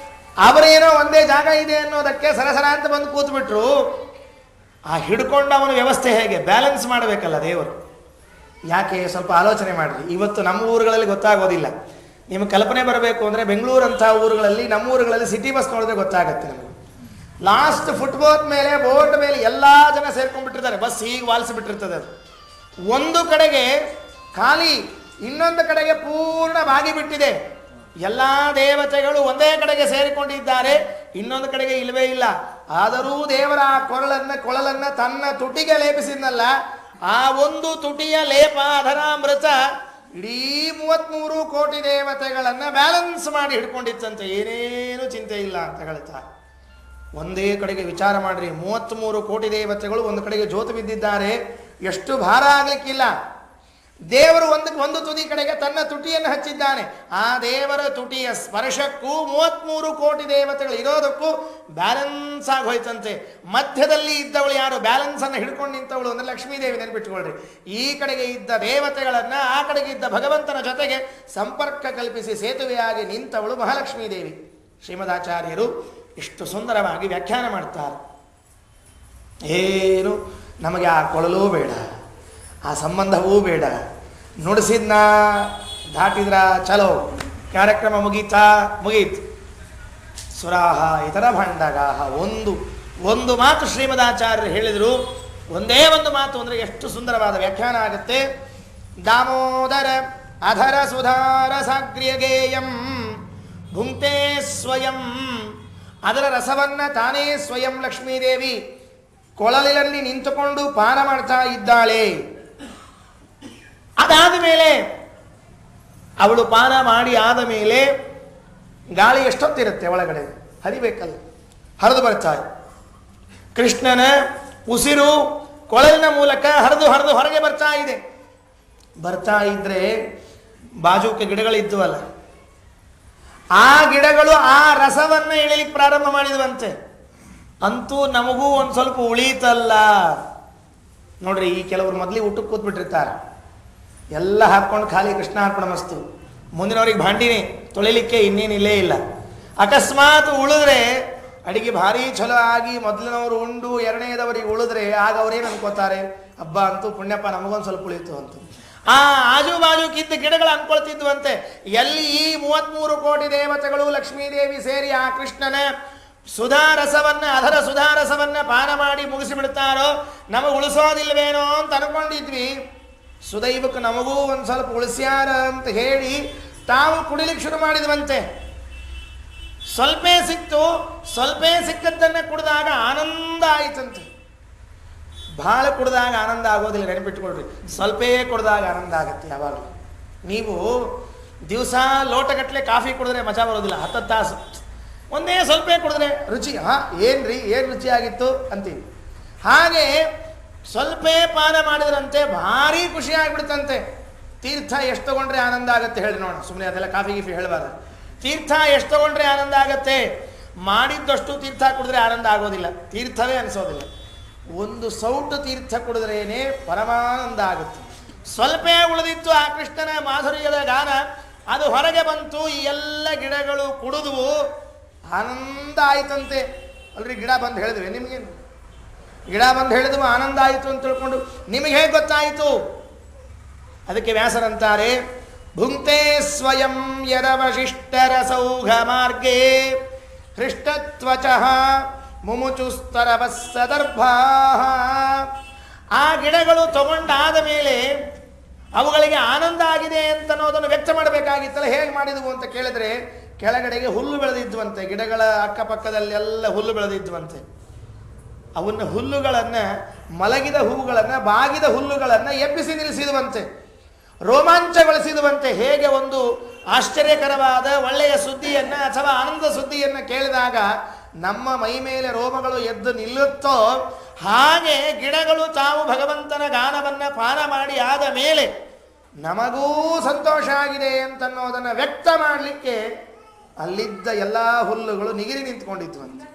ಅವರೇನೋ ಒಂದೇ ಜಾಗ ಇದೆ ಅನ್ನೋದಕ್ಕೆ ಸರಸರ ಅಂತ ಬಂದು ಕೂತ್ಬಿಟ್ರು. ಆ ಹಿಡ್ಕೊಂಡ ಅವನ ವ್ಯವಸ್ಥೆ ಹೇಗೆ ಬ್ಯಾಲೆನ್ಸ್ ಮಾಡಬೇಕಲ್ಲ ದೇವರು. ಯಾಕೆ? ಸ್ವಲ್ಪ ಆಲೋಚನೆ ಮಾಡಿರಿ. ಇವತ್ತು ನಮ್ಮ ಊರುಗಳಲ್ಲಿ ಗೊತ್ತಾಗೋದಿಲ್ಲ. ನಿಮಗೆ ಕಲ್ಪನೆ ಬರಬೇಕು ಅಂದರೆ ಬೆಂಗಳೂರಂಥ ಊರುಗಳಲ್ಲಿ, ನಮ್ಮ ಊರುಗಳಲ್ಲಿ ಸಿಟಿ ಬಸ್ ನೋಡಿದ್ರೆ ಗೊತ್ತಾಗತ್ತೆ ನಮಗೆ. ಲಾಸ್ಟ್ ಫುಟ್ಬೋತ್ ಮೇಲೆ ಬೋರ್ಡ್ ಮೇಲೆ ಎಲ್ಲ ಜನ ಸೇರ್ಕೊಂಡ್ಬಿಟ್ಟಿರ್ತಾರೆ. ಬಸ್ ಹೀಗೆ ವಾಲಿಸಿಬಿಟ್ಟಿರ್ತದೆ. ಅದು ಒಂದು ಕಡೆಗೆ ಖಾಲಿ, ಇನ್ನೊಂದು ಕಡೆಗೆ ಪೂರ್ಣ ಬಾಗಿಬಿಟ್ಟಿದೆ. ಎಲ್ಲ ದೇವತೆಗಳು ಒಂದೇ ಕಡೆಗೆ ಸೇರಿಕೊಂಡಿದ್ದಾರೆ, ಇನ್ನೊಂದು ಕಡೆಗೆ ಇಲ್ಲವೇ ಇಲ್ಲ. ಆದರೂ ದೇವರ ಆ ಕೊಳಲನ್ನು ತನ್ನ ತುಟಿಗೆ ಲೇಪಿಸಿದ್ನಲ್ಲ, ಆ ಒಂದು ತುಟಿಯ ಲೇಪ ಅಧರಾಮೃತ ಇಡೀ 33 ಕೋಟಿ ದೇವತೆಗಳನ್ನು ಬ್ಯಾಲೆನ್ಸ್ ಮಾಡಿ ಹಿಡ್ಕೊಂಡಿತ್ತಂತೆ. ಏನೇನು ಚಿಂತೆ ಇಲ್ಲ ಅಂತ ಹೇಳ್ತಾ ಒಂದೇ ಕಡೆಗೆ ವಿಚಾರ ಮಾಡ್ರಿ. 33 ಕೋಟಿ ದೇವತೆಗಳು ಒಂದು ಕಡೆಗೆ ಜೋತು ಬಿದ್ದಿದ್ದಾರೆ. ಎಷ್ಟು ಭಾರ ಆಗ್ಲಿಕ್ಕಿಲ್ಲ. ದೇವರು ಒಂದು ತುದಿ ಕಡೆಗೆ ತನ್ನ ತುಟಿಯನ್ನು ಹಚ್ಚಿದ್ದಾನೆ. ಆ ದೇವರ ತುಟಿಯ ಸ್ಪರ್ಶಕ್ಕೂ 33 ಕೋಟಿ ದೇವತೆಗಳು ಇರೋದಕ್ಕೂ ಬ್ಯಾಲೆನ್ಸ್ ಆಗಿ ಹೋಯ್ತಂತೆ. ಮಧ್ಯದಲ್ಲಿ ಇದ್ದವಳು ಯಾರು? ಬ್ಯಾಲೆನ್ಸ್ ಅನ್ನು ಹಿಡ್ಕೊಂಡು ನಿಂತವಳು ಅಂದರೆ ಲಕ್ಷ್ಮೀದೇವಿ. ನೆನಪಿಟ್ಕೊಳ್ರಿ, ಈ ಕಡೆಗೆ ಇದ್ದ ದೇವತೆಗಳನ್ನು ಆ ಕಡೆಗೆ ಇದ್ದ ಭಗವಂತನ ಜೊತೆಗೆ ಸಂಪರ್ಕ ಕಲ್ಪಿಸಿ ಸೇತುವೆಯಾಗಿ ನಿಂತವಳು ಮಹಾಲಕ್ಷ್ಮೀದೇವಿ. ಶ್ರೀಮದಾಚಾರ್ಯರು ಇಷ್ಟು ಸುಂದರವಾಗಿ ವ್ಯಾಖ್ಯಾನ ಮಾಡ್ತಾರೆ. ಏನು ನಮಗೆ ಆ ಕೊಳಲೂ ಬೇಡ, ಆ ಸಂಬಂಧವೂ ಬೇಡ. ನುಡಿಸಿದ್ನ ದಾಟಿದ್ರ ಚಲೋ, ಕಾರ್ಯಕ್ರಮ ಮುಗೀತು. ಸುರಾಹ ಇತರ ಭಾಂಡಗಾಹ. ಒಂದು ಮಾತು ಶ್ರೀಮದಾಚಾರ್ಯರು ಹೇಳಿದರು. ಒಂದೇ ಒಂದು ಮಾತು ಅಂದರೆ ಎಷ್ಟು ಸುಂದರವಾದ ವ್ಯಾಖ್ಯಾನ ಆಗುತ್ತೆ. ದಾಮೋದರ ಅಧರ ಸುಧಾರ ಸಾಗ್ರ್ಯಗೇಯಂ ಭುಂಕ್ತೆ ಸ್ವಯಂ. ಅದರ ರಸವನ್ನ ತಾನೇ ಸ್ವಯಂ ಲಕ್ಷ್ಮೀದೇವಿ ಕೊಳಲಿನಲ್ಲಿ ನಿಂತುಕೊಂಡು ಪಾನ ಮಾಡ್ತಾ ಇದ್ದಾಳೆ. ಅದಾದ ಮೇಲೆ ಅವಳು ಪಾನ ಮಾಡಿ ಆದ ಮೇಲೆ ಗಾಳಿ ಎಷ್ಟೊತ್ತಿರುತ್ತೆ ಒಳಗಡೆ ಹರಿಬೇಕಲ್ಲ, ಹರಿದು ಬರ್ತಾಳೆ. ಕೃಷ್ಣನ ಉಸಿರು ಕೊಳಲಿನ ಮೂಲಕ ಹರಿದು ಹೊರಗೆ ಬರ್ತಾ ಇದೆ. ಬರ್ತಾ ಇದ್ರೆ ಬಾಜೂಕ ಗಿಡಗಳಿದ್ವಲ್ಲ, ಆ ಗಿಡಗಳು ಆ ರಸವನ್ನು ಎಳಿಲಿಕ್ಕೆ ಪ್ರಾರಂಭ ಮಾಡಿದ್ವಂತೆ. ಅಂತೂ ನಮಗೂ ಒಂದು ಸ್ವಲ್ಪ ಉಳೀತಲ್ಲ ನೋಡ್ರಿ. ಈ ಕೆಲವರು ಮೊದಲಿಗೆ ಊಟಕ್ಕೆ ಕೂತ್ಬಿಟ್ಟಿರ್ತಾರೆ, ಎಲ್ಲ ಹಾಕ್ಕೊಂಡು ಖಾಲಿ ಕೃಷ್ಣ ಅರ್ಪಣ ಮಸ್ತು. ಮುಂದಿನವ್ರಿಗೆ ಭಾಂಡಿನೇ ತೊಳಿಲಿಕ್ಕೆ ಇನ್ನೇನಿಲ್ಲೇ ಇಲ್ಲ. ಅಕಸ್ಮಾತ್ ಉಳಿದ್ರೆ ಅಡಿಗೆ ಭಾರಿ ಚಲೋ ಆಗಿ ಮೊದಲಿನವರು ಉಂಡು ಎರಡನೇದವರಿಗೆ ಉಳಿದ್ರೆ ಆಗ ಅವ್ರೇನು ಅನ್ಕೋತಾರೆ, ಹಬ್ಬ ಅಂತೂ ಪುಣ್ಯಪ್ಪ ನಮಗೊಂದು ಸ್ವಲ್ಪ ಉಳಿತು ಅಂತ. ಆ ಆಜು ಬಾಜುಕಿದ್ದ ಗಿಡಗಳು ಅನ್ಕೊಳ್ತಿದ್ವಂತೆ. ಎಲ್ಲಿ ಈ 33 ಕೋಟಿ ದೇವತೆಗಳು ಲಕ್ಷ್ಮೀದೇವಿ ಸೇರಿ ಆ ಕೃಷ್ಣನ ಸುಧಾರಸವನ್ನ ಅದರ ಸುಧಾರಸವನ್ನ ಪಾನ ಮಾಡಿ ಮುಗಿಸಿಬಿಡ್ತಾರೋ ನಮಗೆ ಉಳಿಸೋದಿಲ್ವೇನೋ ಅಂತ ಅನ್ಕೊಂಡಿದ್ವಿ. ಸುದೈವಕ್ಕೆ ನಮಗೂ ಒಂದು ಸ್ವಲ್ಪ ಉಳಿಸ್ಯಾರ ಅಂತ ಹೇಳಿ ತಾವು ಕುಡಿಲಿಕ್ಕೆ ಶುರು ಮಾಡಿದ್ವಂತೆ. ಸ್ವಲ್ಪ ಸಿಕ್ಕದ್ದನ್ನು ಕುಡಿದಾಗ ಆನಂದ ಆಯ್ತಂತೆ. ಭಾಳ ಕುಡಿದಾಗ ಆನಂದ ಆಗೋದಿಲ್ಲ, ನೆನಪಿಟ್ಕೊಳ್ರಿ. ಸ್ವಲ್ಪ ಕುಡಿದಾಗ ಆನಂದ ಆಗುತ್ತೆ ಯಾವಾಗಲೂ. ನೀವು ದಿವಸ ಲೋಟಗಟ್ಟಲೆ ಕಾಫಿ ಕುಡಿದ್ರೆ ಮಜಾ ಬರೋದಿಲ್ಲ. 10 ತಾಸು ಒಂದೇ ಸ್ವಲ್ಪ ಕುಡಿದ್ರೆ ರುಚಿ, ಏನ್ರಿ ಏನು ರುಚಿಯಾಗಿತ್ತು ಅಂತೀವಿ. ಹಾಗೆ ಸ್ವಲ್ಪ ಪಾನ ಮಾಡಿದ್ರಂತೆ ಭಾರಿ ಖುಷಿ ಆಗಿಬಿಡ್ತಂತೆ. ತೀರ್ಥ ಎಷ್ಟು ತಗೊಂಡ್ರೆ ಆನಂದ ಆಗುತ್ತೆ ಹೇಳಿ ನೋಡೋಣ. ಸುಮ್ಮನೆ ಅದೆಲ್ಲ ಕಾಫಿ ಗೀಫಿ ಹೇಳಬಾರ್ದು. ತೀರ್ಥ ಎಷ್ಟು ತಗೊಂಡ್ರೆ ಆನಂದ ಆಗತ್ತೆ? ಮಾಡಿದ್ದಷ್ಟು ತೀರ್ಥ ಕುಡಿದ್ರೆ ಆನಂದ ಆಗೋದಿಲ್ಲ, ತೀರ್ಥವೇ ಅನಿಸೋದಿಲ್ಲ. ಒಂದು ಸೌಟು ತೀರ್ಥ ಕುಡಿದ್ರೇನೆ ಪರಮಾನಂದ ಆಗುತ್ತೆ. ಸ್ವಲ್ಪ ಉಳಿದಿತ್ತು ಆ ಕೃಷ್ಣನ ಮಾಧುರ್ಯದ ಗಾನ, ಅದು ಹೊರಗೆ ಬಂತು. ಈ ಎಲ್ಲ ಗಿಡಗಳು ಕುಡಿದ್ವು, ಆನಂದ ಆಯ್ತಂತೆ. ಅಲ್ರಿ, ಗಿಡ ಬಂದು ಹೇಳಿದ್ವಿ ನಿಮಗೇನು? ಗಿಡ ಬಂದು ಹೇಳಿದ್ವು ಆನಂದ ಆಯಿತು ಅಂತ ತಿಳ್ಕೊಂಡು ನಿಮಗೆ ಹೇಗೆ ಗೊತ್ತಾಯಿತು? ಅದಕ್ಕೆ ವ್ಯಾಸರಂತಾರೆ, ಭುಂಕ್ತೆ ಸ್ವಯಂ ಯದವಶಿಷ್ಟರ ಸೌಘ ಮಾರ್ಗೇ ಹೃಷ್ಟತ್ವಚಃ ಮುಮುಚುಸ್ತರವಸ್ಸದರ್ಭಾ. ಆ ಗಿಡಗಳು ತಗೊಂಡಾದ ಮೇಲೆ ಅವುಗಳಿಗೆ ಆನಂದ ಆಗಿದೆ ಅಂತ ಅನ್ನೋದನ್ನು ವ್ಯಕ್ತ ಮಾಡಬೇಕಾಗಿತ್ತಲ್ಲ. ಹೇಗೆ ಮಾಡಿದವು ಅಂತ ಕೇಳಿದ್ರೆ, ಕೆಳಗಡೆಗೆ ಹುಲ್ಲು ಬೆಳೆದಿದ್ವಂತೆ. ಗಿಡಗಳ ಅಕ್ಕಪಕ್ಕದಲ್ಲೆಲ್ಲ ಹುಲ್ಲು ಬೆಳೆದಿದ್ವಂತೆ. ಅವನ್ನ ಹುಲ್ಲುಗಳನ್ನು, ಮಲಗಿದ ಹೂವುಗಳನ್ನು, ಬಾಗಿದ ಹುಲ್ಲುಗಳನ್ನು ಎಬ್ಬಿಸಿ ನಿಲ್ಲಿಸಿದುವಂತೆ, ರೋಮಾಂಚಗೊಳಿಸಿದುವಂತೆ. ಹೇಗೆ ಒಂದು ಆಶ್ಚರ್ಯಕರವಾದ ಒಳ್ಳೆಯ ಸುದ್ದಿಯನ್ನು ಅಥವಾ ಆನಂದ ಸುದ್ದಿಯನ್ನು ಕೇಳಿದಾಗ ನಮ್ಮ ಮೈ ಮೇಲೆ ರೋಮಗಳು ಎದ್ದು ನಿಲ್ಲುತ್ತೋ, ಹಾಗೆ ಗಿಡಗಳು ತಾವು ಭಗವಂತನ ಗಾನವನ್ನು ಪಾನ ಮಾಡಿ ಆದ ಮೇಲೆ ನಮಗೂ ಸಂತೋಷ ಆಗಿದೆ ಅಂತನ್ನೋದನ್ನು ವ್ಯಕ್ತ ಮಾಡಲಿಕ್ಕೆ ಅಲ್ಲಿದ್ದ ಎಲ್ಲ ಹುಲ್ಲುಗಳು ನಿಗಿರಿ ನಿಂತ್ಕೊಂಡಿದ್ವಂತೆ,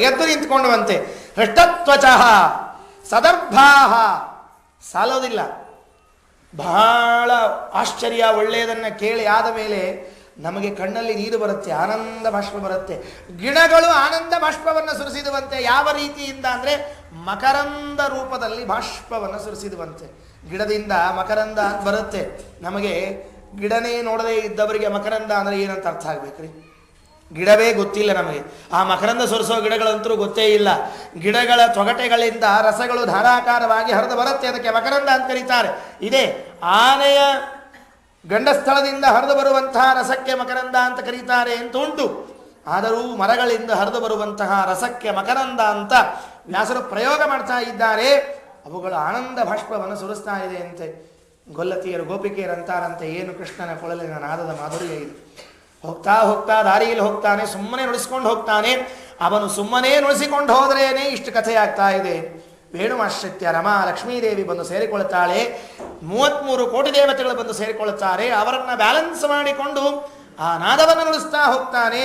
ಎದ್ದು ನಿಂತ್ಕೊಂಡುವಂತೆ. ಹೃಷ್ಟತ್ವಚಃ ಸದರ್ಭಾಹ. ಸಾಲೋದಿಲ್ಲ. ಬಹಳ ಆಶ್ಚರ್ಯ, ಒಳ್ಳೆಯದನ್ನು ಕೇಳಿ ಆದ ಮೇಲೆ ನಮಗೆ ಕಣ್ಣಲ್ಲಿ ನೀರು ಬರುತ್ತೆ, ಆನಂದ ಬಾಷ್ಪ ಬರುತ್ತೆ. ಗಿಡಗಳು ಆನಂದ ಬಾಷ್ಪವನ್ನು ಸುರಿಸಿದುವಂತೆ. ಯಾವ ರೀತಿಯಿಂದ ಅಂದರೆ ಮಕರಂದ ರೂಪದಲ್ಲಿ ಬಾಷ್ಪವನ್ನು ಸುರಿಸಿದುವಂತೆ. ಗಿಡದಿಂದ ಮಕರಂದ ಬರುತ್ತೆ. ನಮಗೆ ಗಿಡನೇ ನೋಡದೇ ಇದ್ದವರಿಗೆ ಮಕರಂದ ಅಂದರೆ ಏನಂತ ಅರ್ಥ ಆಗ್ಬೇಕ್ರಿ? ಗಿಡವೇ ಗೊತ್ತಿಲ್ಲ ನಮಗೆ. ಆ ಮಕರಂದ ಸುರಿಸೋ ಗಿಡಗಳಂತೂ ಗೊತ್ತೇ ಇಲ್ಲ. ಗಿಡಗಳ ತೊಗಟೆಗಳಿಂದ ರಸಗಳು ಧಾರಾಕಾರವಾಗಿ ಹರಿದು ಬರುತ್ತೆ, ಅದಕ್ಕೆ ಮಕರಂದ ಅಂತ ಕರೀತಾರೆ. ಇದೇ ಆನೆಯ ಗಂಡಸ್ಥಳದಿಂದ ಹರಿದು ಬರುವಂತಹ ರಸಕ್ಕೆ ಮಕರಂದ ಅಂತ ಕರೀತಾರೆ ಅಂತ ಉಂಟು. ಆದರೂ ಮರಗಳಿಂದ ಹರಿದು ಬರುವಂತಹ ರಸಕ್ಕೆ ಮಕರಂದ ಅಂತ ವ್ಯಾಸರು ಪ್ರಯೋಗ ಮಾಡ್ತಾ ಇದ್ದಾರೆ. ಅವುಗಳ ಆನಂದ ಬಾಷ್ಪವನ್ನು ಸುರಿಸ್ತಾ ಇದೆ ಅಂತೆ. ಗೊಲ್ಲತಿಯರು ಗೋಪಿಕೆಯರಂತಾರಂತೆ, ಏನು ಕೃಷ್ಣನ ಕೊಳಲಿನ ನಾದದ ಮಾಧುರ್ಯ ಇದು. ಹೋಗ್ತಾ ಹೋಗ್ತಾ ದಾರಿಯಲ್ಲಿ ಹೋಗ್ತಾನೆ, ಸುಮ್ಮನೆ ನುಡಿಸ್ಕೊಂಡು ಹೋಗ್ತಾನೆ. ಅವನು ಸುಮ್ಮನೆ ನುಡಿಸಿಕೊಂಡು ಹೋದ್ರೇನೆ ಇಷ್ಟು ಕಥೆ ಆಗ್ತಾ ಇದೆ. ವೇಣುಮಾಶ್ರಿತ್ಯ ರಮಾ ಲಕ್ಷ್ಮೀದೇವಿ ಬಂದು ಸೇರಿಕೊಳ್ಳುತ್ತಾಳೆ. 33 ಕೋಟಿ ದೇವತೆಗಳು ಬಂದು ಸೇರಿಕೊಳ್ಳುತ್ತಾರೆ. ಅವರನ್ನು ಬ್ಯಾಲೆನ್ಸ್ ಮಾಡಿಕೊಂಡು ಆ ನಾದವನ್ನು ನುಡಿಸ್ತಾ ಹೋಗ್ತಾನೆ.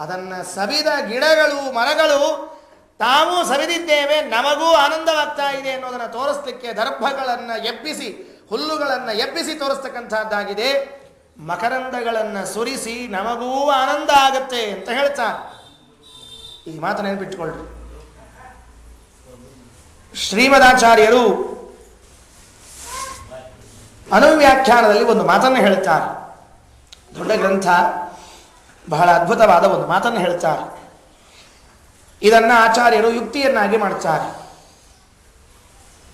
ಅದನ್ನು ಸವಿದ ಗಿಡಗಳು ಮರಗಳು ತಾವು ಸವಿದಿದ್ದೇವೆ, ನಮಗೂ ಆನಂದವಾಗ್ತಾ ಇದೆ ಅನ್ನೋದನ್ನು ತೋರಿಸ್ಲಿಕ್ಕೆ ದರ್ಭಗಳನ್ನು ಎಬ್ಬಿಸಿ, ಹುಲ್ಲುಗಳನ್ನು ಎಬ್ಬಿಸಿ ತೋರಿಸ್ತಕ್ಕಂಥದ್ದಾಗಿದೆ. ಮಕರಂದಗಳನ್ನು ಸುರಿಸಿ ನಮಗೂ ಆನಂದ ಆಗತ್ತೆ ಅಂತ ಹೇಳ್ತಾರೆ. ಈ ಮಾತು ನೆನಪಿಟ್ಕೊಳ್ರಿ. ಶ್ರೀಮದಾಚಾರ್ಯರು ಅನುವ್ಯಾಖ್ಯಾನದಲ್ಲಿ ಒಂದು ಮಾತನ್ನು ಹೇಳ್ತಾರೆ. ದೊಡ್ಡ ಗ್ರಂಥ, ಬಹಳ ಅದ್ಭುತವಾದ ಒಂದು ಮಾತನ್ನು ಹೇಳ್ತಾರೆ. ಇದನ್ನು ಆಚಾರ್ಯರು ಯುಕ್ತಿಯನ್ನಾಗಿ ಮಾಡ್ತಾರೆ.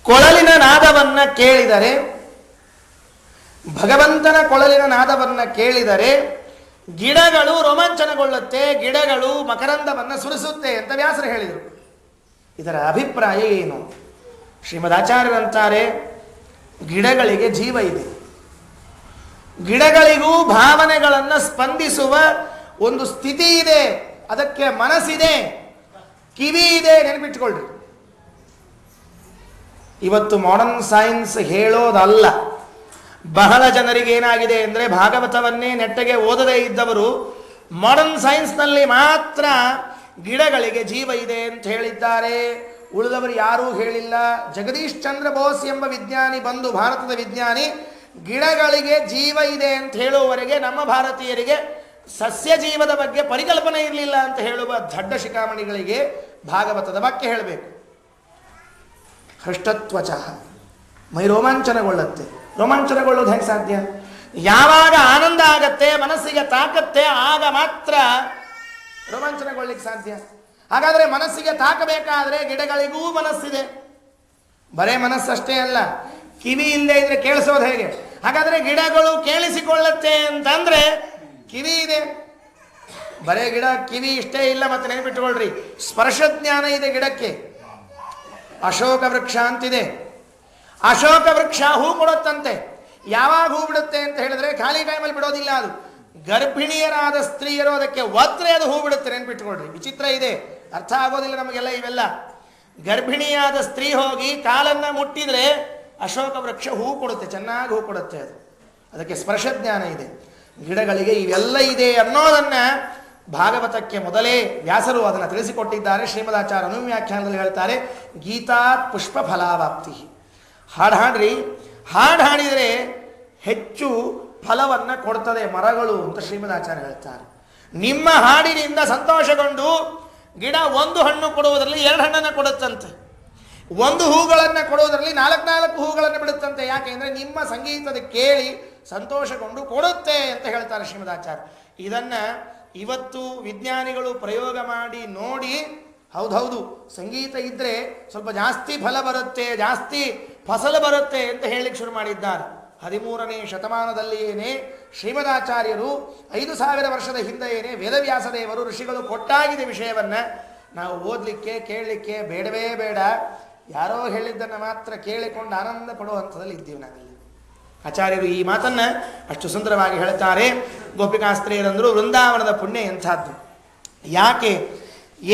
ಕೊಳಲಿನ ನಾದವನ್ನು ಕೇಳಿದರೆ, ಭಗವಂತನ ಕೊಳಲಿನ ನಾದವನ್ನು ಕೇಳಿದರೆ ಗಿಡಗಳು ರೋಮಾಂಚನಗೊಳ್ಳುತ್ತೆ, ಗಿಡಗಳು ಮಕರಂದವನ್ನು ಸುರಿಸುತ್ತೆ ಅಂತ ವ್ಯಾಸರು ಹೇಳಿದರು. ಇದರ ಅಭಿಪ್ರಾಯ ಏನು? ಶ್ರೀಮದಾಚಾರ್ಯರಂತಾರೆ, ಗಿಡಗಳಿಗೆ ಜೀವ ಇದೆ, ಗಿಡಗಳಿಗೂ ಭಾವನೆಗಳನ್ನು ಸ್ಪಂದಿಸುವ ಒಂದು ಸ್ಥಿತಿ ಇದೆ, ಅದಕ್ಕೆ ಮನಸ್ಸಿದೆ, ಕಿವಿ ಇದೆ. ನೆನಪಿಟ್ಕೊಳ್ರಿ, ಇವತ್ತು ಮಾಡರ್ನ್ ಸೈನ್ಸ್ ಹೇಳೋದಲ್ಲ. ಬಹಳ ಜನರಿಗೆ ಏನಾಗಿದೆ ಅಂದರೆ, ಭಾಗವತವನ್ನೇ ನೆಟ್ಟಗೆ ಓದದೇ ಇದ್ದವರು ಮಾಡರ್ನ್ ಸೈನ್ಸ್ನಲ್ಲಿ ಮಾತ್ರ ಗಿಡಗಳಿಗೆ ಜೀವ ಇದೆ ಅಂತ ಹೇಳಿದ್ದಾರೆ. ಉಳಿದವರು ಯಾರೂ ಹೇಳಿಲ್ಲ. ಜಗದೀಶ್ ಚಂದ್ರ ಬೋಸ್ ಎಂಬ ವಿಜ್ಞಾನಿ ಬಂದು, ಭಾರತದ ವಿಜ್ಞಾನಿ, ಗಿಡಗಳಿಗೆ ಜೀವ ಇದೆ ಅಂತ ಹೇಳುವವರೆಗೆ ನಮ್ಮ ಭಾರತೀಯರಿಗೆ ಸಸ್ಯ ಜೀವದ ಬಗ್ಗೆ ಪರಿಕಲ್ಪನೆ ಇರಲಿಲ್ಲ ಅಂತ ಹೇಳುವ ದಡ್ಡ ಶಿಖಾಮಣಿಗಳಿಗೆ ಭಾಗವತದ ವಾಕ್ಯ ಹೇಳಬೇಕು. ಹೃಷ್ಟತ್ವಚ, ಮೈ ರೋಮಾಂಚನಗೊಳ್ಳುತ್ತೆ. ರೋಮಾಂಚನಗೊಳ್ಳೋದು ಹೇಗೆ ಸಾಧ್ಯ? ಯಾವಾಗ ಆನಂದ ಆಗತ್ತೆ, ಮನಸ್ಸಿಗೆ ತಾಕತ್ತೆ, ಆಗ ಮಾತ್ರ ರೋಮಾಂಚನಗೊಳ್ಳಿಕ್ಕೆ ಸಾಧ್ಯ. ಹಾಗಾದರೆ ಮನಸ್ಸಿಗೆ ತಾಕಬೇಕಾದ್ರೆ ಗಿಡಗಳಿಗೂ ಮನಸ್ಸಿದೆ. ಬರೇ ಮನಸ್ಸಷ್ಟೇ ಅಲ್ಲ, ಕಿವಿ ಇಲ್ಲದೆ ಇದ್ರೆ ಕೇಳಿಸೋದು ಹೇಗೆ? ಹಾಗಾದರೆ ಗಿಡಗಳು ಕೇಳಿಸಿಕೊಳ್ಳುತ್ತೆ ಅಂತಂದ್ರೆ ಕಿವಿ ಇದೆ. ಬರೇ ಗಿಡ ಕಿವಿ ಇಷ್ಟೇ ಇಲ್ಲ, ಮತ್ತೆ ನೆನಪಿಟ್ಟುಕೊಳ್ರಿ, ಸ್ಪರ್ಶ ಜ್ಞಾನ ಇದೆ ಗಿಡಕ್ಕೆ. ಅಶೋಕ ವೃಕ್ಷ ಅಂತಿದೆ. ಅಶೋಕ ವೃಕ್ಷ ಹೂ ಕೊಡುತ್ತಂತೆ. ಯಾವಾಗ ಹೂ ಬಿಡುತ್ತೆ ಅಂತ ಹೇಳಿದ್ರೆ ಖಾಲಿ ಟೈಮಲ್ಲಿ ಬಿಡೋದಿಲ್ಲ. ಅದು ಗರ್ಭಿಣಿಯರಾದ ಸ್ತ್ರೀಯರು ಅದಕ್ಕೆ ಒತ್ತರೆ ಅದು ಹೂ ಬಿಡುತ್ತೆ. ನೆನ್ಪಿಟ್ಕೊಳ್ರಿ, ವಿಚಿತ್ರ ಇದೆ, ಅರ್ಥ ಆಗೋದಿಲ್ಲ ನಮಗೆಲ್ಲ ಇವೆಲ್ಲ. ಗರ್ಭಿಣಿಯಾದ ಸ್ತ್ರೀ ಹೋಗಿ ಕಾಲನ್ನು ಮುಟ್ಟಿದ್ರೆ ಅಶೋಕ ವೃಕ್ಷ ಹೂ ಕೊಡುತ್ತೆ, ಚೆನ್ನಾಗಿ ಹೂ ಕೊಡುತ್ತೆ. ಅದಕ್ಕೆ ಸ್ಪರ್ಶ ಜ್ಞಾನ ಇದೆ. ಗಿಡಗಳಿಗೆ ಇವೆಲ್ಲ ಇದೆ ಅನ್ನೋದನ್ನು ಭಾಗವತಕ್ಕೆ ಮೊದಲೇ ವ್ಯಾಸರು ಅದನ್ನು ತಿಳಿಸಿಕೊಟ್ಟಿದ್ದಾರೆ. ಶ್ರೀಮದಾಚಾರ್ಯ ಅನುವ್ಯಾಖ್ಯಾನದಲ್ಲಿ ಹೇಳ್ತಾರೆ, ಗೀತಾತ್ ಪುಷ್ಪ ಫಲಾವಾಪ್ತಿ. ಹಾಡು ಹಾಡ್ರಿ, ಹಾಡು ಹಾಡಿದರೆ ಹೆಚ್ಚು ಫಲವನ್ನು ಕೊಡ್ತದೆ ಮರಗಳು ಅಂತ ಶ್ರೀಮದಾಚಾರ್ಯ ಹೇಳ್ತಾರೆ. ನಿಮ್ಮ ಹಾಡಿನಿಂದ ಸಂತೋಷಗೊಂಡು ಗಿಡ ಒಂದು ಹಣ್ಣು ಕೊಡುವುದರಲ್ಲಿ 2 ಹಣ್ಣನ್ನು ಕೊಡುತ್ತಂತೆ, ಒಂದು ಹೂಗಳನ್ನು ಕೊಡುವುದರಲ್ಲಿ 4 ಹೂಗಳನ್ನು ಬಿಡುತ್ತಂತೆ. ಯಾಕೆ ಅಂದರೆ ನಿಮ್ಮ ಸಂಗೀತದ ಕೇಳಿ ಸಂತೋಷಗೊಂಡು ಕೊಡುತ್ತೆ ಅಂತ ಹೇಳ್ತಾರೆ ಶ್ರೀಮದಾಚಾರ್ಯ. ಇದನ್ನು ಇವತ್ತು ವಿಜ್ಞಾನಿಗಳು ಪ್ರಯೋಗ ಮಾಡಿ ನೋಡಿ, ಹೌದೌದು ಸಂಗೀತ ಇದ್ದರೆ ಸ್ವಲ್ಪ ಜಾಸ್ತಿ ಫಲ ಬರುತ್ತೆ, ಜಾಸ್ತಿ ಫಸಲು ಬರುತ್ತೆ ಅಂತ ಹೇಳಲಿಕ್ಕೆ ಶುರು ಮಾಡಿದ್ದಾರೆ. 13ನೇ ಶತಮಾನದಲ್ಲಿಯೇನೆ ಶ್ರೀಮದಾಚಾರ್ಯರು 5000 ವರ್ಷದ ಹಿಂದೆಯೇನೆ ವೇದವ್ಯಾಸದೇವರು ಋಷಿಗಳು ಕೊಟ್ಟಾಗಿದೆ ವಿಷಯವನ್ನು. ನಾವು ಓದಲಿಕ್ಕೆ ಕೇಳಲಿಕ್ಕೆ ಬೇಡವೇ ಬೇಡ, ಯಾರೋ ಹೇಳಿದ್ದನ್ನು ಮಾತ್ರ ಕೇಳಿಕೊಂಡು ಆನಂದ ಪಡುವಂಥದ್ದಲ್ಲಿ ಇದ್ದೀವಿ ನಾವೆಲ್ಲ. ಆಚಾರ್ಯರು ಈ ಮಾತನ್ನು ಅಷ್ಟು ಸುಂದರವಾಗಿ ಹೇಳ್ತಾರೆ. ಗೋಪಿಕಾಸ್ತ್ರೀಯರಂದರು, ವೃಂದಾವನದ ಪುಣ್ಯ ಎಂಥದ್ದು, ಯಾಕೆ,